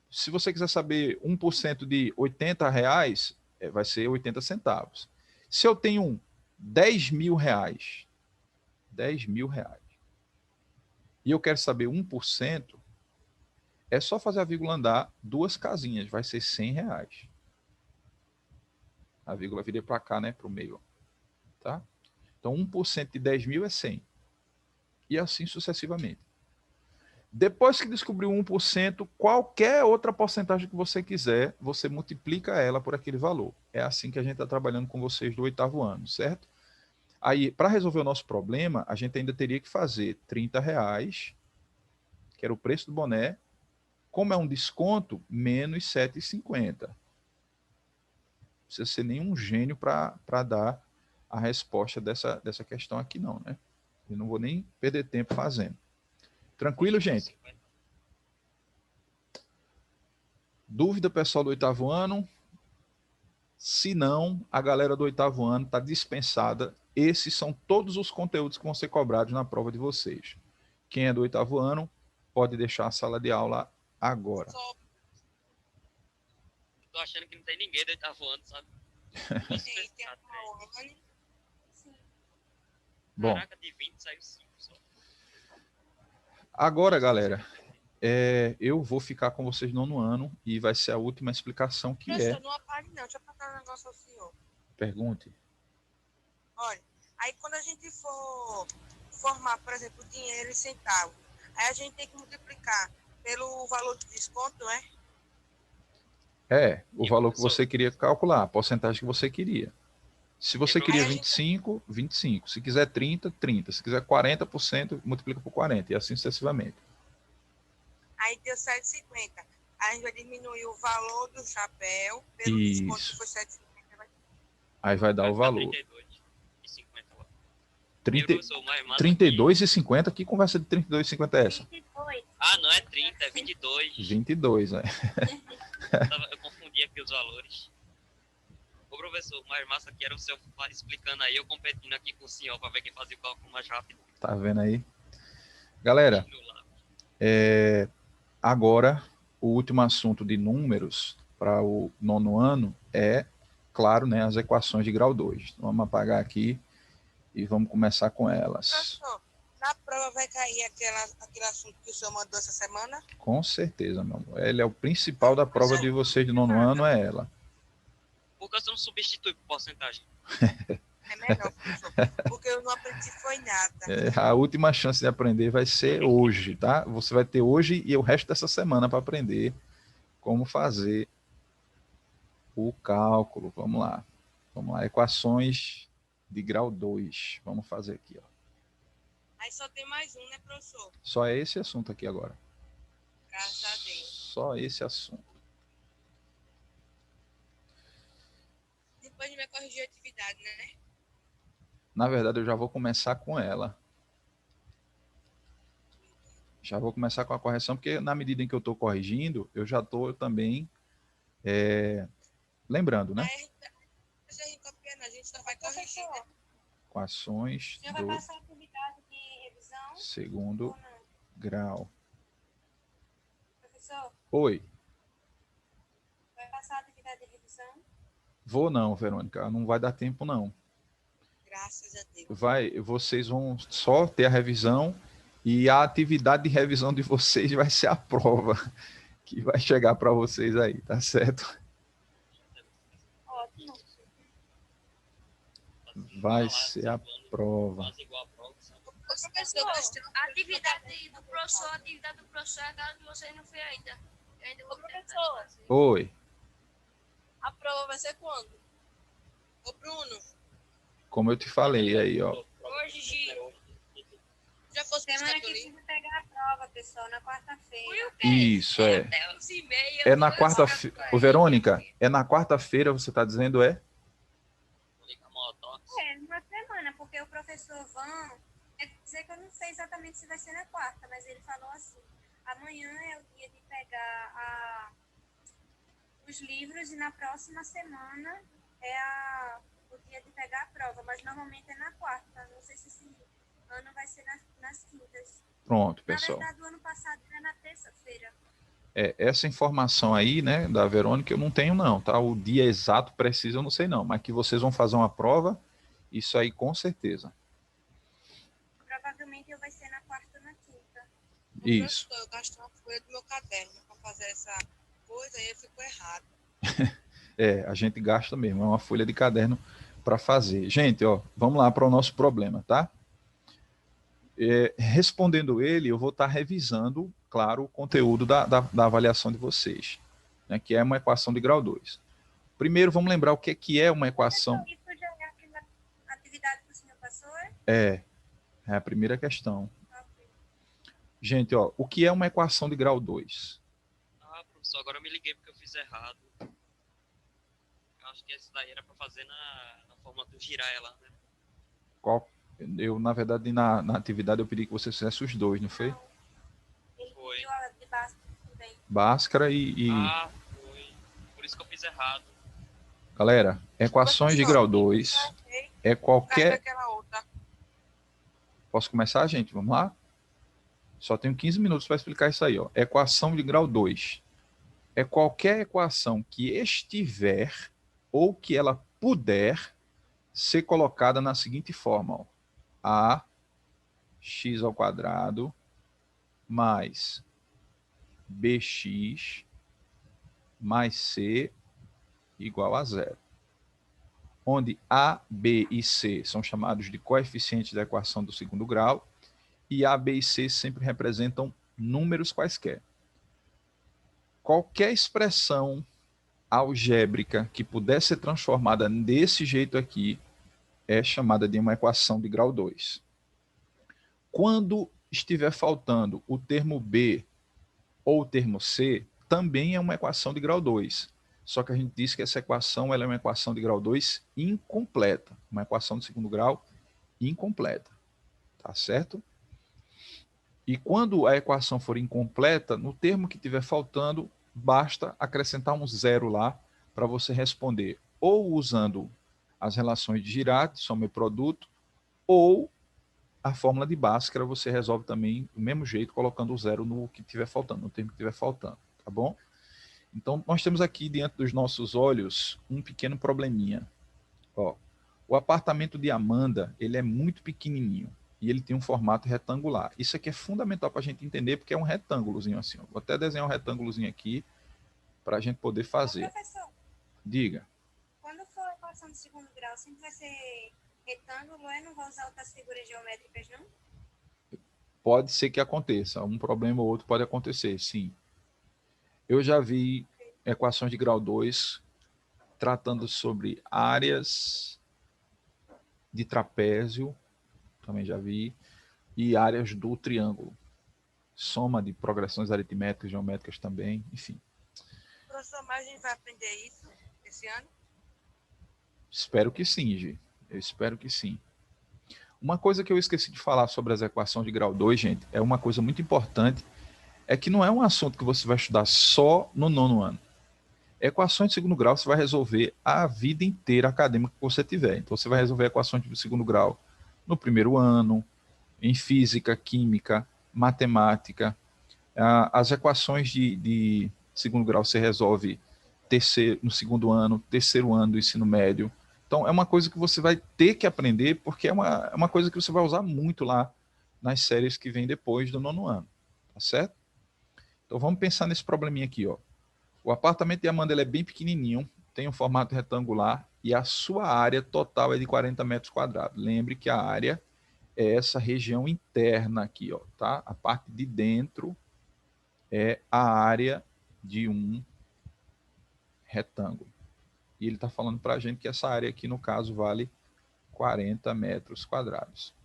Se você quiser saber 1% de R$80, vai ser 80 centavos. Se eu tenho R$10.000, e eu quero saber 1%, é só fazer a vírgula andar 2 casinhas, vai ser R$100. A vírgula vira para cá, né, para o meio. Tá? Então, 1% de 10.000 é 100. E assim sucessivamente. Depois que descobriu 1%, qualquer outra porcentagem que você quiser, você multiplica ela por aquele valor. É assim que a gente está trabalhando com vocês do 8º ano, certo? Aí, para resolver o nosso problema, a gente ainda teria que fazer R$ 30, que era o preço do boné. Como é um desconto, menos R$ 7,50. Não precisa ser nenhum gênio para dar a resposta dessa questão aqui, não, né? Eu não vou nem perder tempo fazendo. Tranquilo, gente? Dúvida, pessoal do 8º ano? Se não, a galera do 8º ano está dispensada. Esses são todos os conteúdos que vão ser cobrados na prova de vocês. Quem é do 8º ano pode deixar a sala de aula agora. Tô achando que não tem ninguém do 8º ano, sabe? Tem a Paola, Bom, Caraca, de 20 saiu 5 só. agora, galera, eu vou ficar com vocês no 9º ano e vai ser a última explicação que Professor, é... não apague não, deixa eu perguntar um negócio ao senhor. Pergunte. Olha, aí quando a gente for formar, por exemplo, dinheiro em centavo, aí a gente tem que multiplicar pelo valor de desconto, não é? O valor que você queria calcular, a porcentagem que você queria. Se você queria Aí a gente- 25, 25. Se quiser 30, 30. Se quiser 40%, multiplica por 40. E assim sucessivamente. Aí deu 7,50. Aí a gente vai diminuir o valor do chapéu pelo Isso. desconto que foi 7,50. Aí vai dar o Vai ficar valor. 32,50 lá. 30, Professor, mais massa 32,50? Que conversa de 32,50 é essa? 22. Ah, não é 30, é 22. 22, né? Eu confundi aqui os valores. Ô, professor, mais massa aqui era o senhor explicando aí, eu competindo aqui com o senhor para ver quem fazia o cálculo mais rápido. Tá vendo aí? Galera, No lápis. agora o último assunto de números para o 9º ano é, claro, né, as equações de grau 2. Então, vamos apagar aqui e vamos começar com elas. Professor, na prova vai cair aquele assunto que o senhor mandou essa semana? Com certeza, meu amor. Ele é o principal da prova de vocês de 9º ano, é ela. Por que você não substitui por porcentagem? É melhor, professor, porque eu não aprendi foi nada. A última chance de aprender vai ser hoje, tá? Você vai ter hoje e o resto dessa semana para aprender como fazer o cálculo. Vamos lá. Vamos lá. Equações de grau 2. Vamos fazer aqui, ó. Aí só tem mais um, né, professor? Só é esse assunto aqui agora. Graças a Deus. Só esse assunto. Depois a gente vai corrigir a atividade, né? Na verdade, eu já vou começar com ela. Já vou começar com a correção, porque na medida em que eu estou corrigindo, eu já estou também lembrando, né? Aí a gente copia, não, a gente só vai corrigir, né? Equações O senhor vai do passar a atividade de revisão 2º ou não? grau. Professor, Oi. vai passar a atividade de revisão? Vou não, Verônica. Não vai dar tempo, não. Graças a Deus. Vocês vão só ter a revisão e a atividade de revisão de vocês vai ser a prova que vai chegar para vocês aí, tá certo? Ótimo. Vai ser a prova. Quase igual a prova, sabe? Professor, A atividade do professor é aquela que você não fez ainda. Eu ainda vou Professor, Oi. a prova vai ser quando? ô Bruno, Como eu te falei aí, ó. Hoje, Giro. já fosse buscar Semana que teu livro? precisa pegar a prova, pessoal, na quarta-feira. Foi o quê? Isso, é. Até 11h30. É na quarta-feira. Ô, Verônica, é na quarta-feira, você tá dizendo, é? Liga motox. É, uma semana, porque o professor Van, quer dizer que eu não sei exatamente se vai ser na quarta, mas ele falou assim, amanhã é o dia de pegar os livros e na próxima semana é o dia de pegar a prova, mas normalmente é na quarta, não sei se esse ano vai ser nas quintas. Pronto, Na pessoal. verdade, o ano passado era na terça-feira. Essa informação aí, né, da Verônica, eu não tenho não, tá? O dia exato, preciso, eu não sei não, mas que vocês vão fazer uma prova, isso aí com certeza. Provavelmente vai ser na quarta ou na quinta. Ô, Isso. professor, eu gastei uma folha do meu caderno para fazer essa coisa aí ficou errado. A gente gasta mesmo, é uma folha de caderno para fazer. Gente, ó, vamos lá para o nosso problema, tá? Respondendo ele, eu vou estar revisando, claro, o conteúdo da avaliação de vocês, né, que é uma equação de grau 2. Primeiro, vamos lembrar o que é uma equação. Isso já é aquela atividade que o senhor passou, é? É a primeira questão. Gente, ó, o que é uma equação de grau 2? Ah, professor, agora eu me liguei porque eu fiz errado. Eu acho que essa daí era para fazer na forma do Jiraiya lá, né? Eu, na verdade, na atividade, eu pedi que você fizesse os dois, não foi? Ele Foi. pediu a de Bhaskara também. Bhaskara e... Ah, foi. Por isso que eu fiz errado. Galera, equações de grau 2 é qualquer... Aquela outra. Posso começar, gente? Vamos lá? Só tenho 15 minutos para explicar isso aí, ó. Equação de grau 2 é qualquer equação que estiver ou que ela puder ser colocada na seguinte forma, ó. A x ao quadrado mais bx mais c igual a zero. Onde A, B e C são chamados de coeficientes da equação do segundo grau e A, B e C sempre representam números quaisquer. Qualquer expressão algébrica que puder ser transformada desse jeito aqui é chamada de uma equação de grau 2. Quando estiver faltando o termo B ou o termo C, também é uma equação de grau 2. Só que a gente diz que essa equação ela é uma equação de grau 2 incompleta. Uma equação de segundo grau incompleta. Tá certo? E quando a equação for incompleta, no termo que estiver faltando, basta acrescentar um zero lá para você responder ou usando as relações de Girard, soma e produto, ou a fórmula de Bhaskara você resolve também do mesmo jeito, colocando o zero no que estiver faltando, no termo que estiver faltando, tá bom? Então, nós temos aqui diante dos nossos olhos um pequeno probleminha. Ó, o apartamento de Amanda, ele é muito pequenininho e ele tem um formato retangular. Isso aqui é fundamental para a gente entender, porque é um retângulozinho assim. Ó. Vou até desenhar um retângulozinho aqui para a gente poder fazer. Professor, Diga. quando for a equação de segundo grau, sempre vai ser retângulo, não vai usar outras figuras geométricas, não? Pode ser que aconteça. Um problema ou outro pode acontecer, sim. Eu já vi equações de grau 2 tratando sobre áreas de trapézio, também já vi, e áreas do triângulo. Soma de progressões aritméticas, geométricas também, enfim. Professor, mas a gente vai aprender isso esse ano? Espero que sim, Gi. Eu espero que sim. Uma coisa que eu esqueci de falar sobre as equações de grau 2, gente, é uma coisa muito importante, é que não é um assunto que você vai estudar só no 9º ano. Equações de segundo grau você vai resolver a vida inteira acadêmica que você tiver. Então você vai resolver equações de segundo grau no 1º ano, em física, química, matemática. As equações de segundo grau você resolve no 2º ano, 3º ano do ensino médio. Então é uma coisa que você vai ter que aprender, porque é uma coisa que você vai usar muito lá nas séries que vêm depois do 9º ano. Tá certo? Então vamos pensar nesse probleminha aqui, ó. O apartamento de Amanda ele é bem pequenininho, tem um formato retangular e a sua área total é de 40 metros quadrados. Lembre que a área é essa região interna aqui, ó, tá? A parte de dentro é a área de um retângulo. E ele está falando para a gente que essa área aqui, no caso, vale 40 metros quadrados.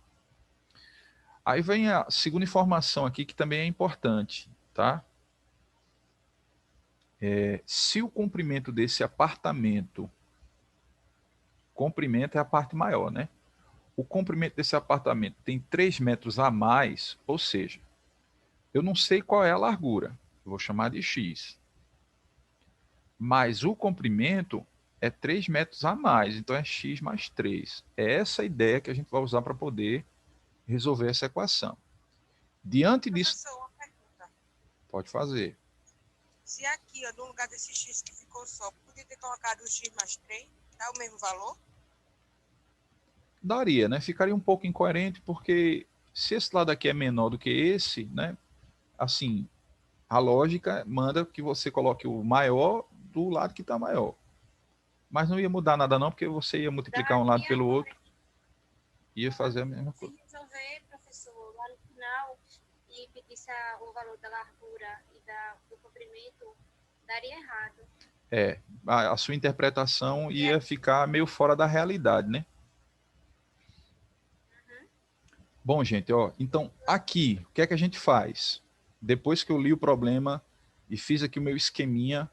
Aí vem a segunda informação aqui, que também é importante, tá? Se o comprimento desse apartamento, comprimento é a parte maior, né? O comprimento desse apartamento tem 3 metros a mais, ou seja, eu não sei qual é a largura, eu vou chamar de x. Mas o comprimento é 3 metros a mais, então é x mais 3. É essa a ideia que a gente vai usar para poder resolver essa equação. Diante disso... Professor, uma pergunta. Pode fazer. Se aqui, ó, no lugar desse x que ficou só, podia ter colocado o x mais 3, dá o mesmo valor? Daria, né? Ficaria um pouco incoerente, porque se esse lado aqui é menor do que esse, né? Assim, a lógica manda que você coloque o maior do lado que está maior. Mas não ia mudar nada não, porque você ia multiplicar um lado pelo outro. Ia fazer a mesma coisa. Se resolver, professor, lá no original e pedisse o valor da largura e do comprimento, daria errado. A sua interpretação ia ficar meio fora da realidade, né? Bom, gente, ó, então aqui, o que é que a gente faz? Depois que eu li o problema e fiz aqui o meu esqueminha,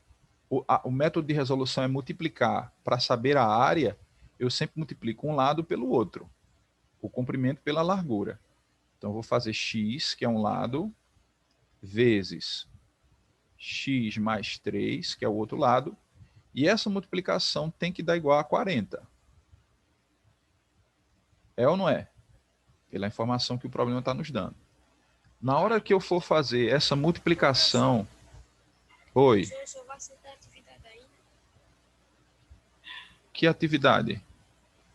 o método de resolução é multiplicar. Para saber a área, eu sempre multiplico um lado pelo outro, o comprimento pela largura. Então, eu vou fazer x, que é um lado, vezes x mais 3, que é o outro lado, e essa multiplicação tem que dar igual a 40. É ou não é? Pela informação que o problema está nos dando. Na hora que eu for fazer essa multiplicação... Oi. Professor, vai aceitar a atividade aí? Que atividade?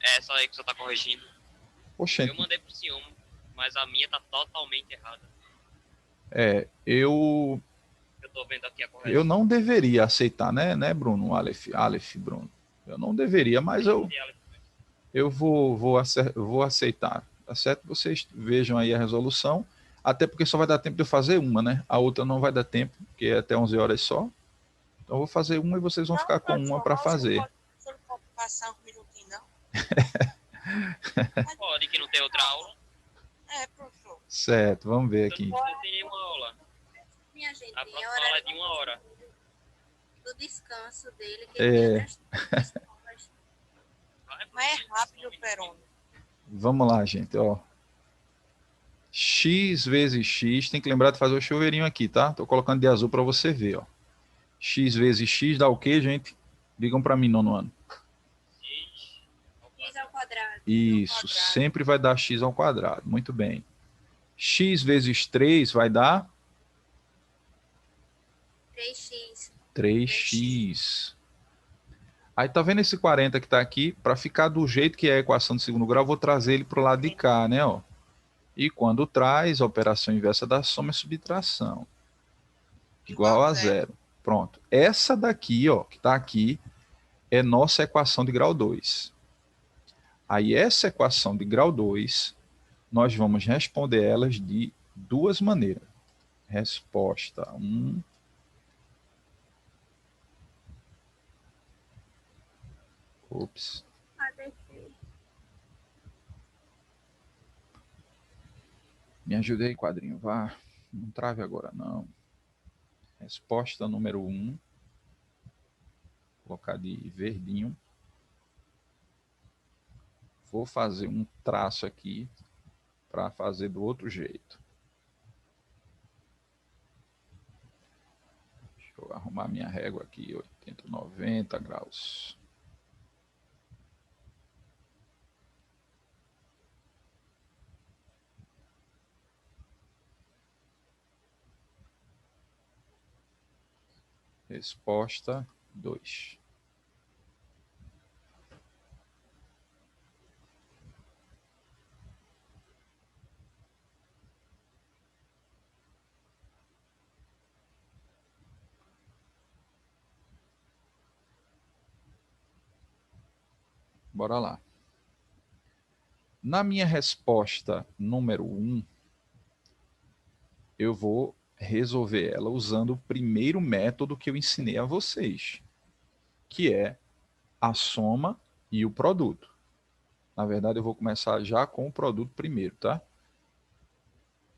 É essa aí que você tá corrigindo. Oxente. Eu mandei pro senhor, mas a minha tá totalmente errada. Eu tô vendo aqui a correção. Eu não deveria aceitar, né, Bruno? Aleph, Bruno. Eu não deveria, mas eu vou aceitar. Tá certo? Vocês vejam aí a resolução, até porque só vai dar tempo de eu fazer uma, né? A outra não vai dar tempo, porque é até 11 horas só. Então eu vou fazer uma e vocês vão ficar com uma para fazer. Você não pode passar um minutinho, não? Pode, que não tem outra aula. Professor. Certo, vamos ver aqui. Não tem nenhuma aula. Minha gente, A próxima aula é de 1 hora. Do descanso dele, que ele tem escolas. Mas é rápido, Peroni. Vamos lá, gente, ó. X vezes X, tem que lembrar de fazer o chuveirinho aqui, tá? Tô colocando de azul para você ver, ó. X vezes X dá o quê, gente? Digam para mim, nono ano. X ao quadrado. Isso, sempre vai dar X ao quadrado. Muito bem. X vezes 3 vai dar? 3x. 3x. Aí tá vendo esse 40 que tá aqui? Para ficar do jeito que é a equação de segundo grau, eu vou trazer ele pro lado de cá, né? Ó. E quando traz, a operação inversa da soma é subtração. Igual a zero. Pronto. Essa daqui, ó, que tá aqui, é nossa equação de grau 2. Aí essa equação de grau 2, nós vamos responder elas de duas maneiras. Resposta 1. Ops. Me ajude aí, quadrinho, vá. Não trave agora, não. Resposta número 1. Vou colocar de verdinho. Vou fazer um traço aqui para fazer do outro jeito. Deixa eu arrumar minha régua aqui, 80, 90 graus. Resposta 2. Bora lá. Na minha resposta número 1, eu vou resolver ela usando o primeiro método que eu ensinei a vocês, que é a soma e o produto. Na verdade, eu vou começar já com o produto primeiro, tá?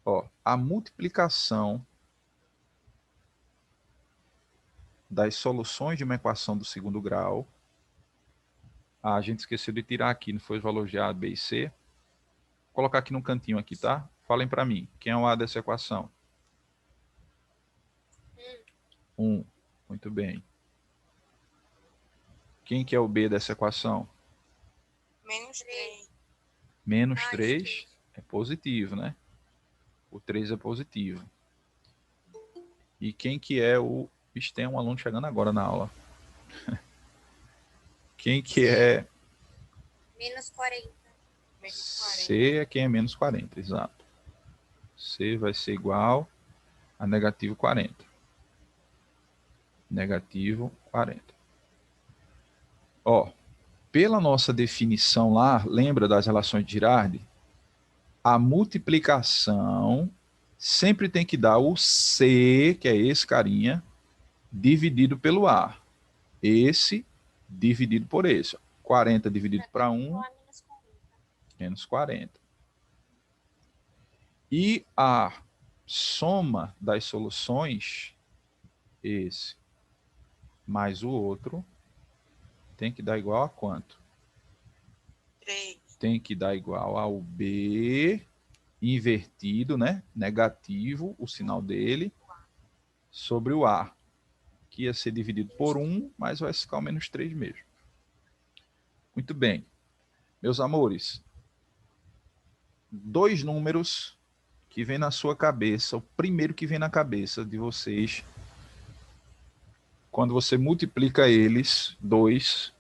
Ó, a multiplicação das soluções de uma equação do segundo grau. A gente esqueceu de tirar aqui, não foi os valores de A, B e C. Vou colocar aqui no cantinho aqui, tá? Falem para mim, quem é o A dessa equação? 1. Muito bem. Quem que é o B dessa equação? Menos 3. Menos 3 é positivo, né? O 3 é positivo. E quem que é o... Vixe, tem um aluno chegando agora na aula. Quem que é... Menos 40. C é quem é menos 40, exato. C vai ser igual a negativo 40. Negativo 40. Ó, pela nossa definição lá, lembra das relações de Girardi? a multiplicação sempre tem que dar o C, que é esse carinha, dividido pelo A. Esse dividido por esse. 40 dividido para 1, menos 40. E a soma das soluções, esse mais o outro, tem que dar igual a quanto? 3. Tem que dar igual ao B invertido, né? Negativo, o sinal dele, sobre o A, que ia ser dividido por 1, mas vai ficar o menos 3 mesmo. Muito bem. Meus amores, 2 números que vem na sua cabeça, o primeiro que vem na cabeça de vocês, quando você multiplica eles, 2,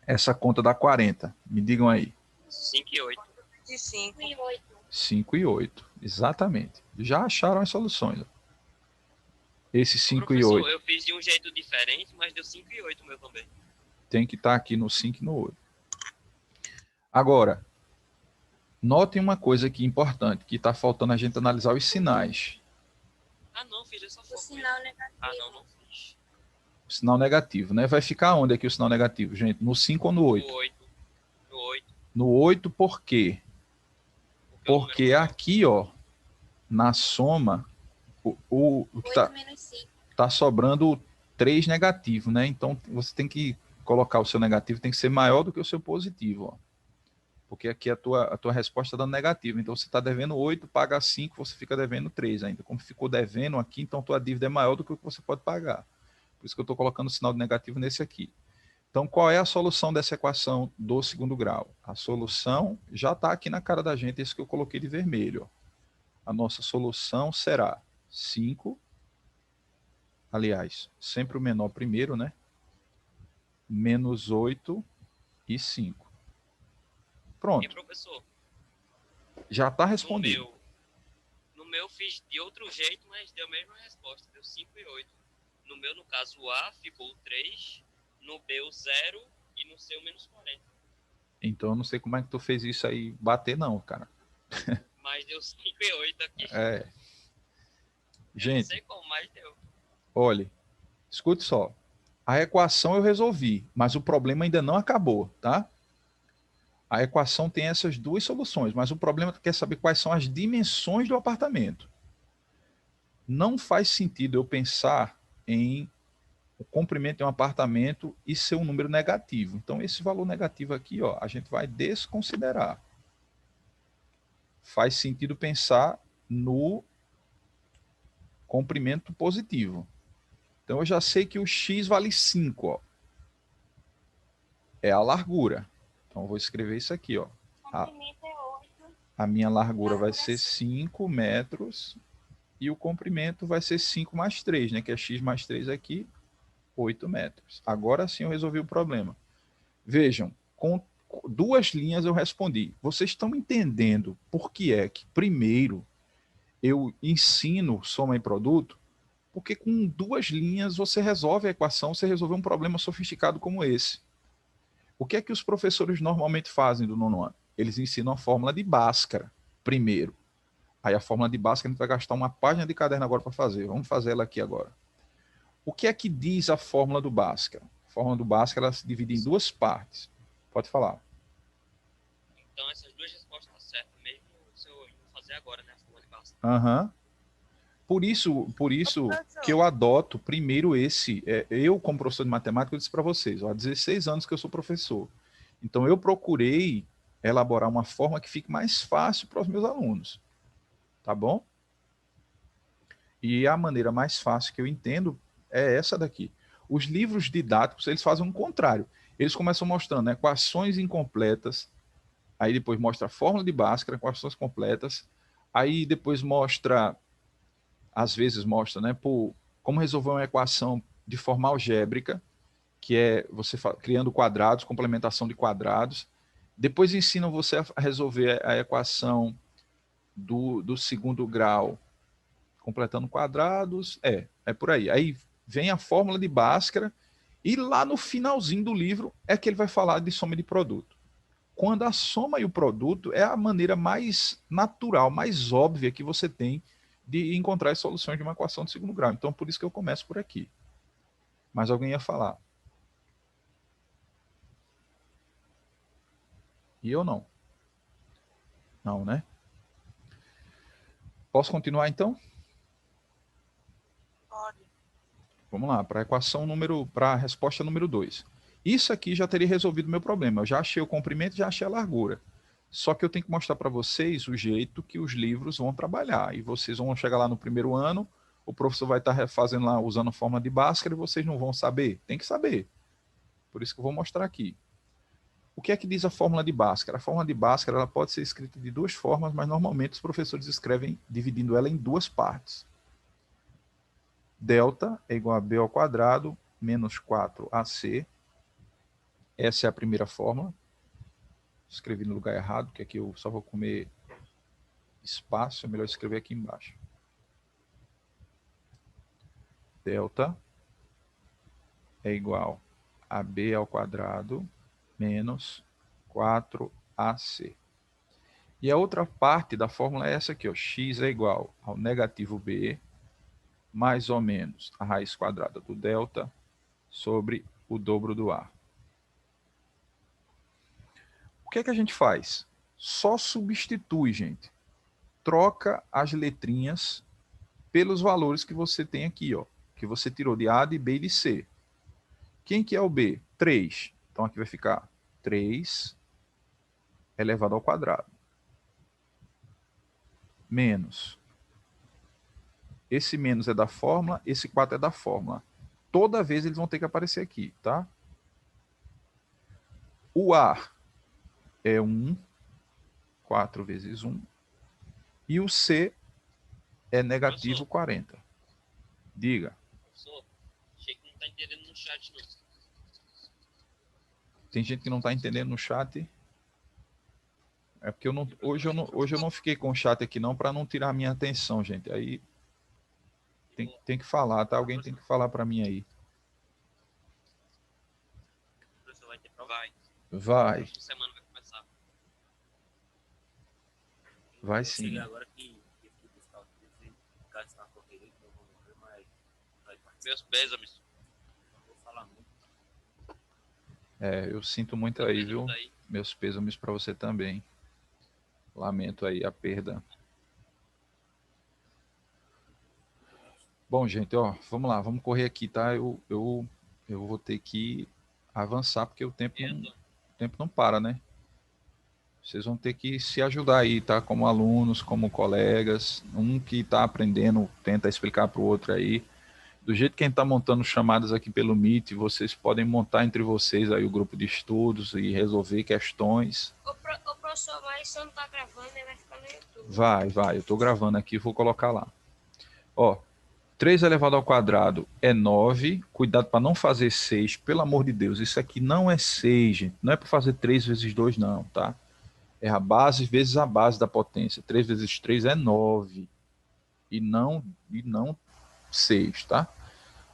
essa conta dá 40. Me digam aí. 5 e 8. De 5. 5 e 8, exatamente. Já acharam as soluções. Esse 5 e Professor, 8 eu fiz de um jeito diferente, mas deu 5 e 8 meu também. tem que estar aqui no 5 e no 8. Agora, notem uma coisa aqui importante, que está faltando a gente analisar os sinais. Ah, não, fiz dessa O forma. sinal negativo. Ah, não fiz. O sinal negativo, né? Vai ficar onde aqui o sinal negativo, gente? No 5 ou no 8? No 8. No 8. No 8 por quê? Porque aqui, ó, na soma, o que 8 menos 5. tá sobrando 3 negativo, né? Então, você tem que colocar o seu negativo, tem que ser maior do que o seu positivo, ó. Porque aqui a tua resposta está dando negativo. Então, você está devendo 8, paga 5, você fica devendo 3 ainda. Como ficou devendo aqui, então tua dívida é maior do que o que você pode pagar. Por isso que eu estou colocando o sinal de negativo nesse aqui. Então, qual é a solução dessa equação do segundo grau? A solução já está aqui na cara da gente, esse que eu coloquei de vermelho, ó. A nossa solução será 5, aliás, sempre o menor primeiro, né? Menos 8 e 5. E, Pronto, professor, já está respondido. no meu fiz de outro jeito, mas deu a mesma resposta. Deu 5 e 8. No meu, no caso, o A ficou o 3, no B o 0 e no C o menos 40. Então, eu não sei como é que tu fez isso aí bater, não, cara. Mas deu 5 e 8 aqui. É. Eu não Gente, sei como, mas deu. olhe, escute só. A equação eu resolvi, mas o problema ainda não acabou, tá? A equação tem essas duas soluções, mas o problema é que quer saber quais são as dimensões do apartamento. Não faz sentido eu pensar em o comprimento de um apartamento e ser um número negativo. Então, esse valor negativo aqui, ó, a gente vai desconsiderar. Faz sentido pensar no comprimento positivo. Então, eu já sei que o x vale 5, ó. É a largura. Então, eu vou escrever isso aqui, ó. A minha largura vai ser 5 metros e o comprimento vai ser 5 mais 3, né? Que é x mais 3 aqui, 8 metros. Agora sim eu resolvi o problema. Vejam, com 2 linhas eu respondi. Vocês estão entendendo por que é que primeiro eu ensino soma e produto? Porque com 2 linhas você resolve a equação, você resolveu um problema sofisticado como esse. O que é que os professores normalmente fazem do nono ano? Eles ensinam a fórmula de Bhaskara primeiro. Aí a fórmula de Bhaskara a gente vai gastar uma página de caderno agora para fazer. Vamos fazer ela aqui agora. O que é que diz a fórmula do Bhaskara? A fórmula do Bhaskara ela se divide em 2 partes. Pode falar. Então, essas duas respostas estão certas, mesmo se eu fazer agora, né? A forma de basta. Aham. Por isso que eu adoto primeiro esse. Eu, como professor de matemática, eu disse para vocês, ó, há 16 anos que eu sou professor. Então, eu procurei elaborar uma forma que fique mais fácil para os meus alunos. Tá bom? E a maneira mais fácil que eu entendo é essa daqui. Os livros didáticos, eles fazem o contrário. Eles começam mostrando, né, equações incompletas, aí depois mostra a fórmula de Bhaskara, equações completas, aí depois mostra, às vezes mostra, né, como resolver uma equação de forma algébrica, que é você criando quadrados, complementação de quadrados. Depois ensinam você a resolver a equação do segundo grau, completando quadrados, é por aí. Aí vem a fórmula de Bhaskara, e lá no finalzinho do livro é que ele vai falar de soma de produto. quando a soma e o produto é a maneira mais natural, mais óbvia que você tem de encontrar as soluções de uma equação de segundo grau. Então, por isso que eu começo por aqui. Mas alguém ia falar. E eu não. Não, né? Posso continuar, então? Pode. Vamos lá, para a resposta número 2. Isso aqui já teria resolvido o meu problema. Eu já achei o comprimento, já achei a largura. Só que eu tenho que mostrar para vocês o jeito que os livros vão trabalhar. E vocês vão chegar lá no primeiro ano, o professor vai estar fazendo lá, usando a fórmula de Bhaskara, e vocês não vão saber. Tem que saber. Por isso que eu vou mostrar aqui. O que é que diz a fórmula de Bhaskara? A fórmula de Bhaskara ela pode ser escrita de duas formas, mas normalmente os professores escrevem dividindo ela em duas partes. Delta é igual a B ao quadrado menos 4AC. Essa é a primeira fórmula. Escrevi no lugar errado, que aqui eu só vou comer espaço. É melhor escrever aqui embaixo. Delta é igual a B ao quadrado menos 4AC. E a outra parte da fórmula é essa aqui, ó. X é igual ao negativo B mais ou menos a raiz quadrada do delta sobre o dobro do A. O que é que a gente faz? Só substitui, gente. Troca as letrinhas pelos valores que você tem aqui, ó, que você tirou de A, de B e de C. Quem que é o B? 3. Então aqui vai ficar 3 elevado ao quadrado. Menos. Esse menos é da fórmula, esse 4 é da fórmula. Toda vez eles vão ter que aparecer aqui, tá? O A é 1, 4 vezes 1. E o C é negativo 40. Diga. Professor, achei que não está entendendo no chat, não. Tem gente que não está entendendo no chat. É porque hoje eu não fiquei com o chat aqui não, para não tirar a minha atenção, gente. Aí tem que falar, tá? Alguém tem que falar para mim aí. O professor vai ter prova? Vai. Essa semana vai começar. Vai sim. Agora que buscar o caso na correria, que eu vou morrer, mas vai participar. Meus pêsames. Não vou falar muito. Eu sinto muito aí, viu? Meus pêsames para você também. Lamento aí a perda. Bom, gente, ó, vamos lá, vamos correr aqui, tá? Eu vou ter que avançar, porque o tempo não para, né? Vocês vão ter que se ajudar aí, tá? Como alunos, como colegas. Um que está aprendendo, tenta explicar para o outro aí. Do jeito que quem está montando chamadas aqui pelo Meet, vocês podem montar entre vocês aí o grupo de estudos e resolver questões. O professor, mas se eu não está gravando, ele vai ficar no YouTube. Vai. Eu estou gravando aqui, vou colocar lá. Ó, 3 elevado ao quadrado é 9. Cuidado para não fazer 6, pelo amor de Deus. Isso aqui não é 6, gente. Não é para fazer 3 vezes 2, não, tá? É a base vezes a base da potência. 3 vezes 3 é 9. E não 6, tá?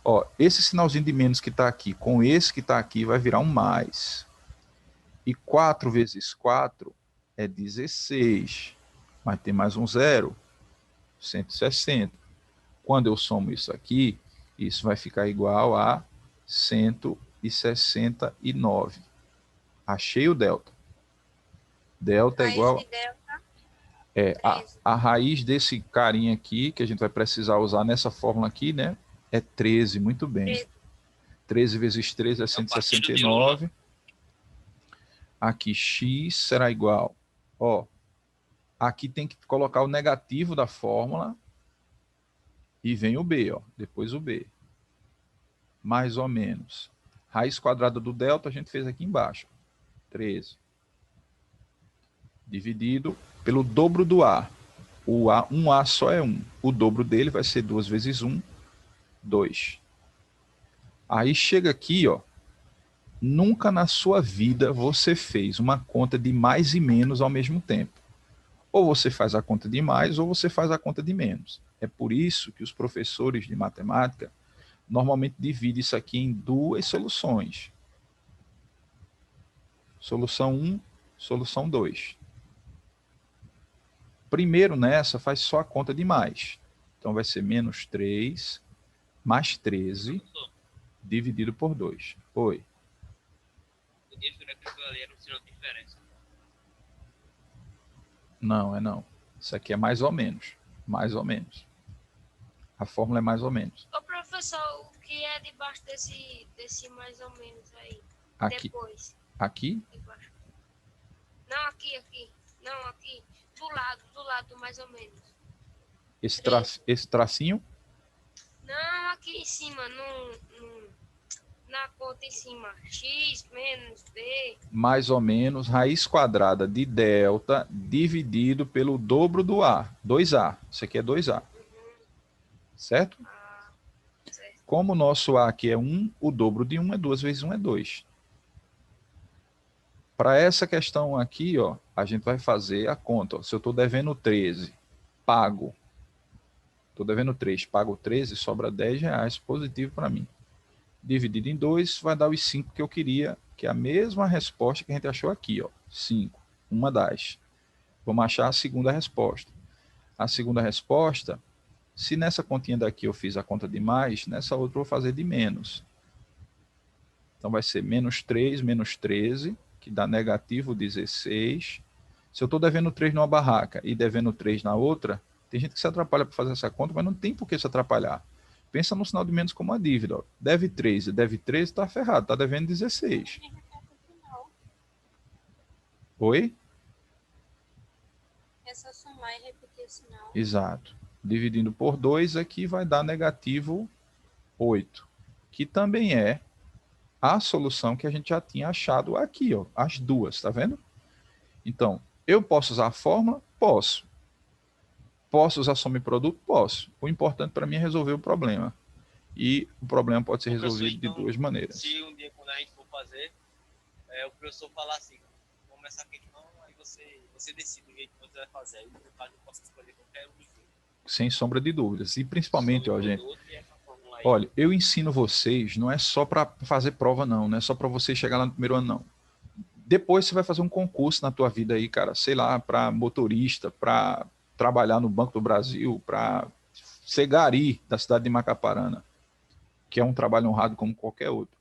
Ó, esse sinalzinho de menos que está aqui, com esse que está aqui, vai virar um mais. E 4 vezes 4 é 16. Mas tem mais um 0, 160. Quando eu somo isso aqui, isso vai ficar igual a 169. Achei o delta. Delta é igual... A raiz desse carinha aqui, que a gente vai precisar usar nessa fórmula aqui, né? É 13, muito bem. 13 vezes 13 é 169. Aqui, x será igual. Ó, aqui tem que colocar o negativo da fórmula. E vem o b, ó. Depois o b. Mais ou menos. Raiz quadrada do delta a gente fez aqui embaixo. 13. Dividido pelo dobro do A. O A, 1A só é 1. O dobro dele vai ser 2 vezes 1, 2. Aí chega aqui, ó. Nunca na sua vida você fez uma conta de mais e menos ao mesmo tempo. Ou você faz a conta de mais, ou você faz a conta de menos. É por isso que os professores de matemática normalmente dividem isso aqui em duas soluções. Solução 1 solução 2. Primeiro nessa, faz só a conta de mais. Então vai ser menos 3 mais 13 dividido por 2. Oi. Podia jurar que aquilo ali era um sinal de diferença. Não, é não. Isso aqui é mais ou menos. Mais ou menos. A fórmula é mais ou menos. Ô, professor, o que é debaixo desse mais ou menos aí? Aqui. Depois. Aqui? Debaixo. Não, aqui. Não, aqui. Do lado, mais ou menos. Esse tracinho? Não, aqui em cima, na conta em cima. X menos D. Mais ou menos raiz quadrada de delta dividido pelo dobro do A. 2A. Isso aqui é 2A. Certo? Certo. Como o nosso A aqui é 1, o dobro de 1 é 2 vezes 1 é 2. Para essa questão aqui, ó, a gente vai fazer a conta. Ó. Se eu estou devendo 13, pago. Estou devendo 3, pago 13, sobra R$10 positivo para mim. Dividido em 2, vai dar os 5 que eu queria, que é a mesma resposta que a gente achou aqui, ó, 5, uma das. Vamos achar a segunda resposta. A segunda resposta, se nessa continha daqui eu fiz a conta de mais, nessa outra eu vou fazer de menos. Então vai ser menos 3, menos 13, que dá negativo 16. Se eu estou devendo 3 numa barraca e devendo 3 na outra, tem gente que se atrapalha para fazer essa conta, mas não tem por que se atrapalhar. Pensa no sinal de menos como uma dívida. Ó. Deve 13, está ferrado, está devendo 16. Oi? É só somar e repetir o sinal. Exato. Dividindo por 2 aqui vai dar negativo 8, que também é a solução que a gente já tinha achado aqui, ó, as duas, tá vendo? Então, eu posso usar a fórmula? Posso. Posso usar soma e produto? Posso. O importante para mim é resolver o problema. E o problema pode ser resolvido de duas maneiras. Se um dia, quando a gente for fazer, o professor falar assim, vamos começar a questão, aí você decide o jeito que você vai fazer. Aí, no caso, eu posso escolher qualquer um dos dois. Sem sombra de dúvidas. E principalmente, ó, gente, olha, eu ensino vocês, não é só para fazer prova, não é só para você chegar lá no primeiro ano, não. Depois você vai fazer um concurso na tua vida aí, cara, sei lá, para motorista, para trabalhar no Banco do Brasil, para ser gari da cidade de Macaparana, que é um trabalho honrado como qualquer outro.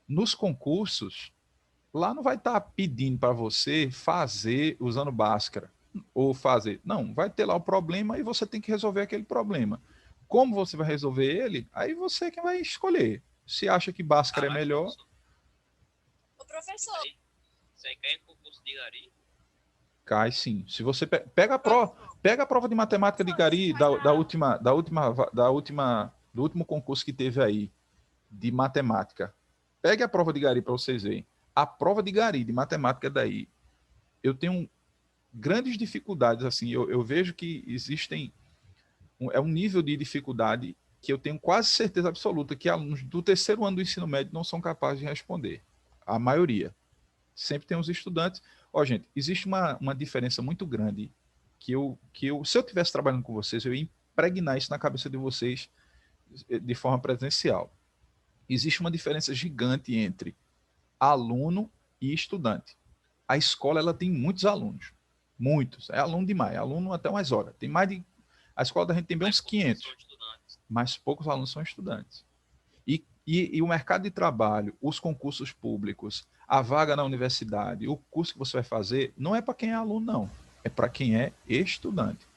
Nos concursos, lá não vai estar pedindo para você fazer usando Bhaskara, ou fazer. Não, vai ter lá o problema e você tem que resolver aquele problema. Como você vai resolver ele, aí você que vai escolher. Se acha que Bhaskara é melhor... Ô, professor. Isso aí cai em concurso de gari? Cai sim. Se você pega a prova de matemática de gari do último concurso que teve aí, de matemática. Pegue a prova de gari para vocês verem. A prova de gari, de matemática daí, eu tenho grandes dificuldades, assim, eu vejo que existem, é um nível de dificuldade que eu tenho quase certeza absoluta que alunos do terceiro ano do ensino médio não são capazes de responder. A maioria. Sempre tem uns estudantes. Ó, gente, existe uma diferença muito grande que se eu estivesse trabalhando com vocês, eu ia impregnar isso na cabeça de vocês de forma presencial. Existe uma diferença gigante entre aluno e estudante. A escola ela tem muitos alunos. Muitos. É aluno demais. É aluno até umas horas. Tem mais de... A escola da gente tem bem uns 500. Mas poucos alunos são estudantes. E o mercado de trabalho, os concursos públicos, a vaga na universidade, o curso que você vai fazer, não é para quem é aluno, não. É para quem é estudante.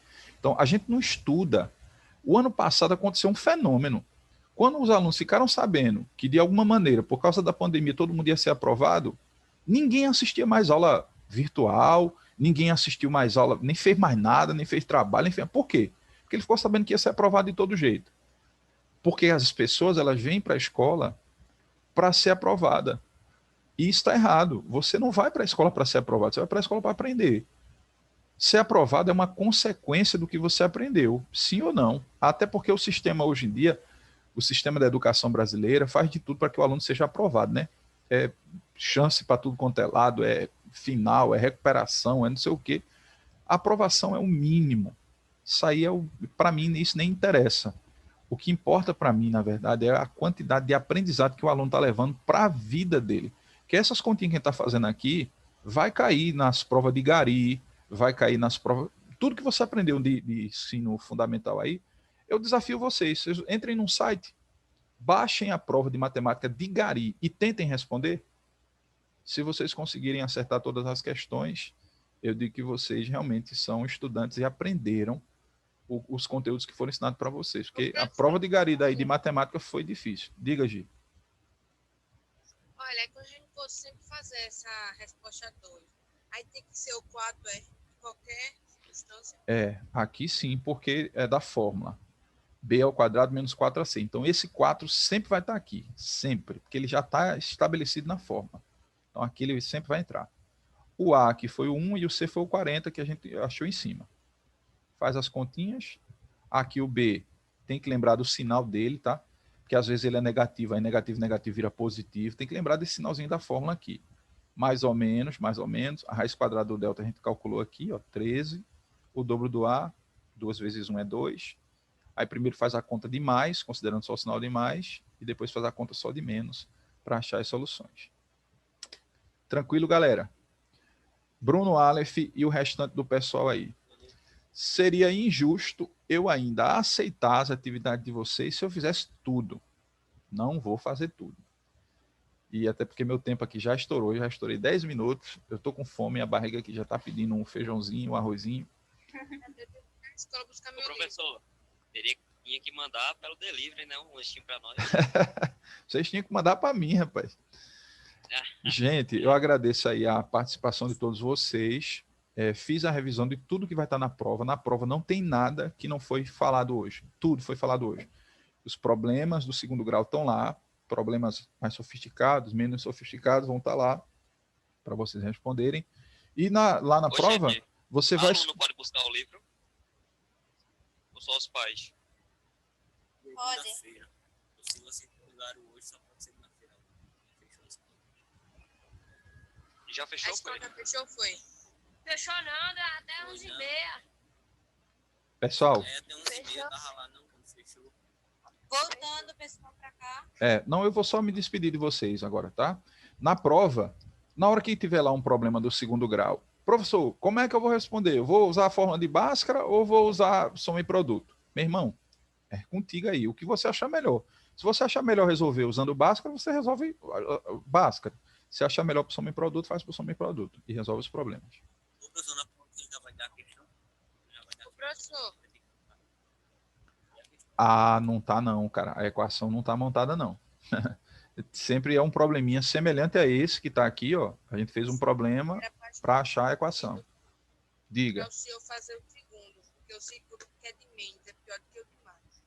Então, a gente não estuda. O ano passado aconteceu um fenômeno. Quando os alunos ficaram sabendo que, de alguma maneira, por causa da pandemia, todo mundo ia ser aprovado, ninguém assistia mais aula virtual, ninguém assistiu mais aula, nem fez mais nada, nem fez trabalho, nem fez... Por quê? Porque ele ficou sabendo que ia ser aprovado de todo jeito. Porque as pessoas elas vêm para a escola para ser aprovada. E isso está errado. Você não vai para a escola para ser aprovado, você vai para a escola para aprender. Ser aprovado é uma consequência do que você aprendeu, sim ou não. Até porque o sistema hoje em dia, o sistema da educação brasileira faz de tudo para que o aluno seja aprovado, né? É chance para tudo quanto é lado, é final, é recuperação, é não sei o quê. A aprovação é o mínimo. Isso aí, para mim, isso nem interessa. O que importa para mim, na verdade, é a quantidade de aprendizado que o aluno está levando para a vida dele. Que essas continhas que a gente está fazendo aqui, vai cair nas provas de Gari, vai cair nas provas... Tudo que você aprendeu de ensino fundamental aí, eu desafio vocês entrem num site, baixem a prova de matemática de Gari e tentem responder. Se vocês conseguirem acertar todas as questões, eu digo que vocês realmente são estudantes e aprenderam os conteúdos que foram ensinados para vocês. Porque a prova de Gari daí de matemática foi difícil. Diga, Gi. Olha, é que a gente pode sempre fazer essa resposta 2. Aí tem que ser o 4, de qualquer circunstância. Aqui sim, porque é da fórmula. B ao quadrado menos 4AC. Então, esse 4 sempre vai estar aqui. Sempre. Porque ele já está estabelecido na fórmula. Então, aqui ele sempre vai entrar. O A aqui foi o 1 e o C foi o 40 que a gente achou em cima. Faz as continhas. Aqui o B tem que lembrar do sinal dele, tá? Porque às vezes ele é negativo, aí negativo, negativo vira positivo. Tem que lembrar desse sinalzinho da fórmula aqui. Mais ou menos. A raiz quadrada do delta a gente calculou aqui, ó, 13. O dobro do A, 2 vezes 1 é 2. Aí primeiro faz a conta de mais, considerando só o sinal de mais, e depois faz a conta só de menos, para achar as soluções. Tranquilo, galera? Bruno, Aleph e o restante do pessoal aí. Seria injusto eu ainda aceitar as atividades de vocês se eu fizesse tudo. Não vou fazer tudo. E até porque meu tempo aqui já estourou, já estourei 10 minutos, eu estou com fome, a barriga aqui já está pedindo um feijãozinho, um arrozinho. Ô, professor, tinha que mandar pelo delivery, né? Um lanchinho para nós. Vocês tinham que mandar para mim, rapaz. Gente, eu agradeço aí a participação de todos vocês. Fiz a revisão de tudo que vai estar na prova. Na prova não tem nada que não foi falado hoje. Tudo foi falado hoje. Os problemas do segundo grau estão lá. Problemas mais sofisticados, menos sofisticados vão estar lá para vocês responderem. E lá na prova, gente, você vai... aluno pode buscar o livro? Ou só os pais? Pode. Se você pegar hoje, só pode ser na feira. Já fechou? A escola fechou, foi. Fechou não, dá até 11h30. Pessoal... Até 11h30 tava lá, não, quando fechou. Voltando, pessoal, para cá. Não, eu vou só me despedir de vocês agora, tá? Na prova, na hora que tiver lá um problema do segundo grau, professor, como é que eu vou responder? Eu vou usar a fórmula de Bhaskara ou vou usar soma e produto? Meu irmão, é contigo aí, o que você achar melhor. Se você achar melhor resolver usando Bhaskara, você resolve Bhaskara. Se achar melhor por soma e produto, faz por soma e produto e resolve os problemas. O professor na prova ainda vai dar a questão? O professor, Não tá não, cara. A equação não tá montada não. Sempre é um probleminha semelhante a esse que tá aqui, ó. A gente fez um problema para achar a equação. Diga. para o senhor fazer o segundo, porque o segundo que é de menos, é pior do que o de mais.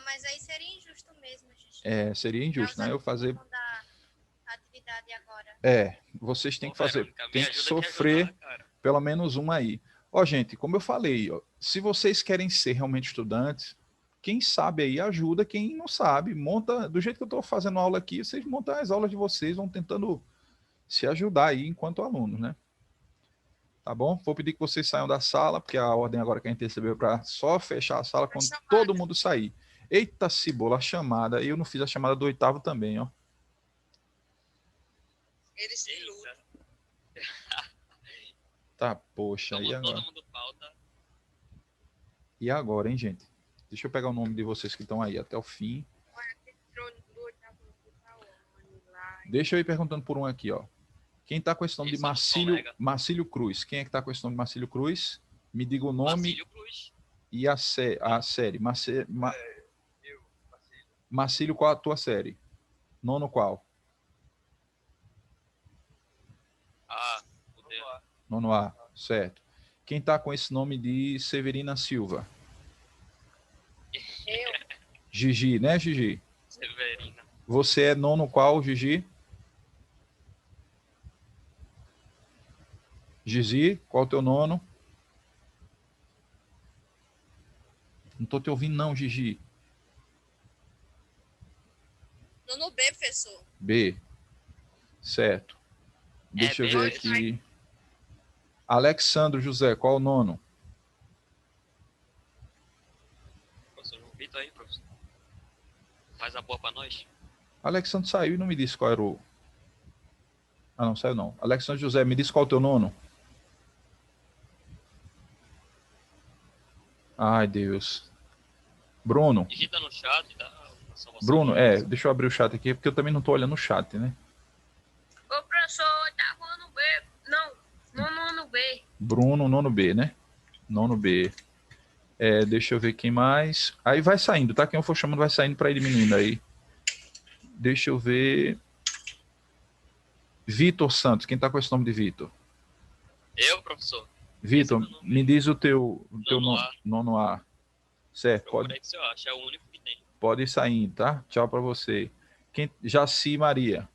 Mas aí seria injusto mesmo, gente. Seria injusto, né? Eu fazer... Da atividade agora. Vocês têm que Ô, fazer, Verônica, me tem que ajuda a te sofrer ajudar, cara. pelo menos um aí. Ó, gente, como eu falei, ó, se vocês querem ser realmente estudantes, quem sabe aí ajuda, quem não sabe, monta, do jeito que eu estou fazendo aula aqui, vocês montam as aulas de vocês, vão tentando se ajudar aí enquanto alunos, né? Tá bom? Vou pedir que vocês saiam da sala, porque a ordem agora que a gente recebeu para só fechar a sala quando todo mundo sair. Eita, cebola, a chamada. Eu não fiz a chamada do oitavo também, ó. Eles se lutam. Tá, poxa, Como e agora? todo mundo falta. E agora, hein, gente? Deixa eu pegar o nome de vocês que estão aí até o fim. Deixa eu ir perguntando por um aqui, ó. Quem tá com esse nome de Eles são Marcílio Cruz? Quem é que tá com esse nome de Marcílio Cruz? Me diga o nome Marcílio Cruz. e a série. Marcílio, qual a tua série? Nono qual? O dele. Nono A, certo. Quem tá com esse nome de Severina Silva? Eu. Gigi, né, Gigi? Severina. Você é nono qual, Gigi? Gigi, qual é o teu nono? Não tô te ouvindo não, Gigi. No B, professor. B. Certo. Deixa eu B, ver aqui. Alexandro José, qual é o nono? Professor João Vitor aí, professor. Faz a boa pra nós. Alexandro saiu e não me disse qual era o... Ah, não, saiu não. Alexandre José, me diz qual é o teu nono? Ai, Deus. Bruno. Digita no chat, tá? A salvação Bruno, de- deixa eu abrir o chat aqui, porque eu também não estou olhando o chat, né? Ô, professor, tá no B. Não, no B. Bruno, nono B, né? Nono B. Deixa eu ver quem mais. Aí vai saindo, tá? Quem eu for chamando vai saindo para ir diminuindo aí. Deixa eu ver. Vitor Santos. Quem tá com esse nome de Vitor? Eu, professor? Vitor, Esse é meu nome. me diz o teu Nono A. nono A. Certo, Procura aí que você acha, é o único que tem. pode ir saindo, tá? Tchau para você. Jaci Maria.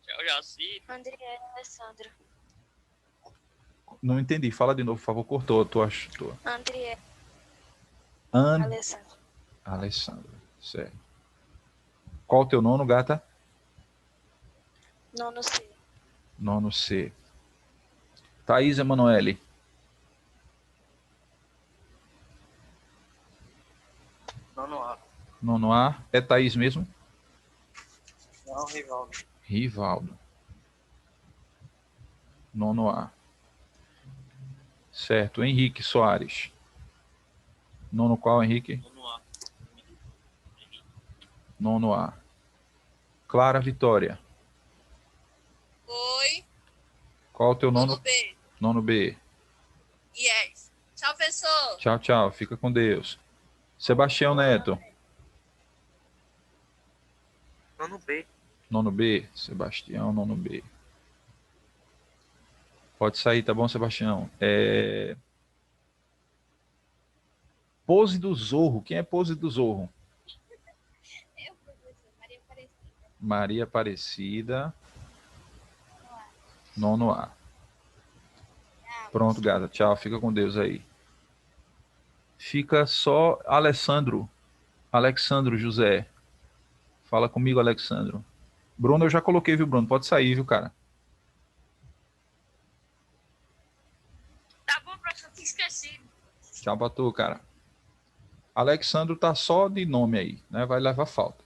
Tchau, Jaci. André Alessandro. Não entendi. Fala de novo, por favor. Cortou. André An... Alessandro. Alessandro. Certo. Qual o teu nono, gata? Nono C. Nono C. Thaís Emanuele. Nono A. Nono A. É Thaís mesmo? Não, Rivaldo. Rivaldo. Nono A. Certo. Henrique Soares. Nono qual, Henrique? Nono A. Nono A. Clara Vitória. Oi, Qual o teu nono nono? B. Nono B. Yes. Tchau, professor. Tchau, tchau. Fica com Deus. Sebastião Neto. Nono B. Nono B. Sebastião, nono B. Pode sair, tá bom, Sebastião? Pose do Zorro. Quem é Pose do Zorro? Eu, professor, Maria Aparecida. Maria Aparecida. Nono A. Pronto, gata. Tchau. Fica com Deus aí. Fica só Alessandro. Alexandro José. Fala comigo, Alexandro. Bruno, eu já coloquei, viu, Bruno? Pode sair, viu, cara? Tá bom, professor, tinha esquecido. Tchau pra tu, cara. Alexandro tá só de nome aí, né? Vai levar falta.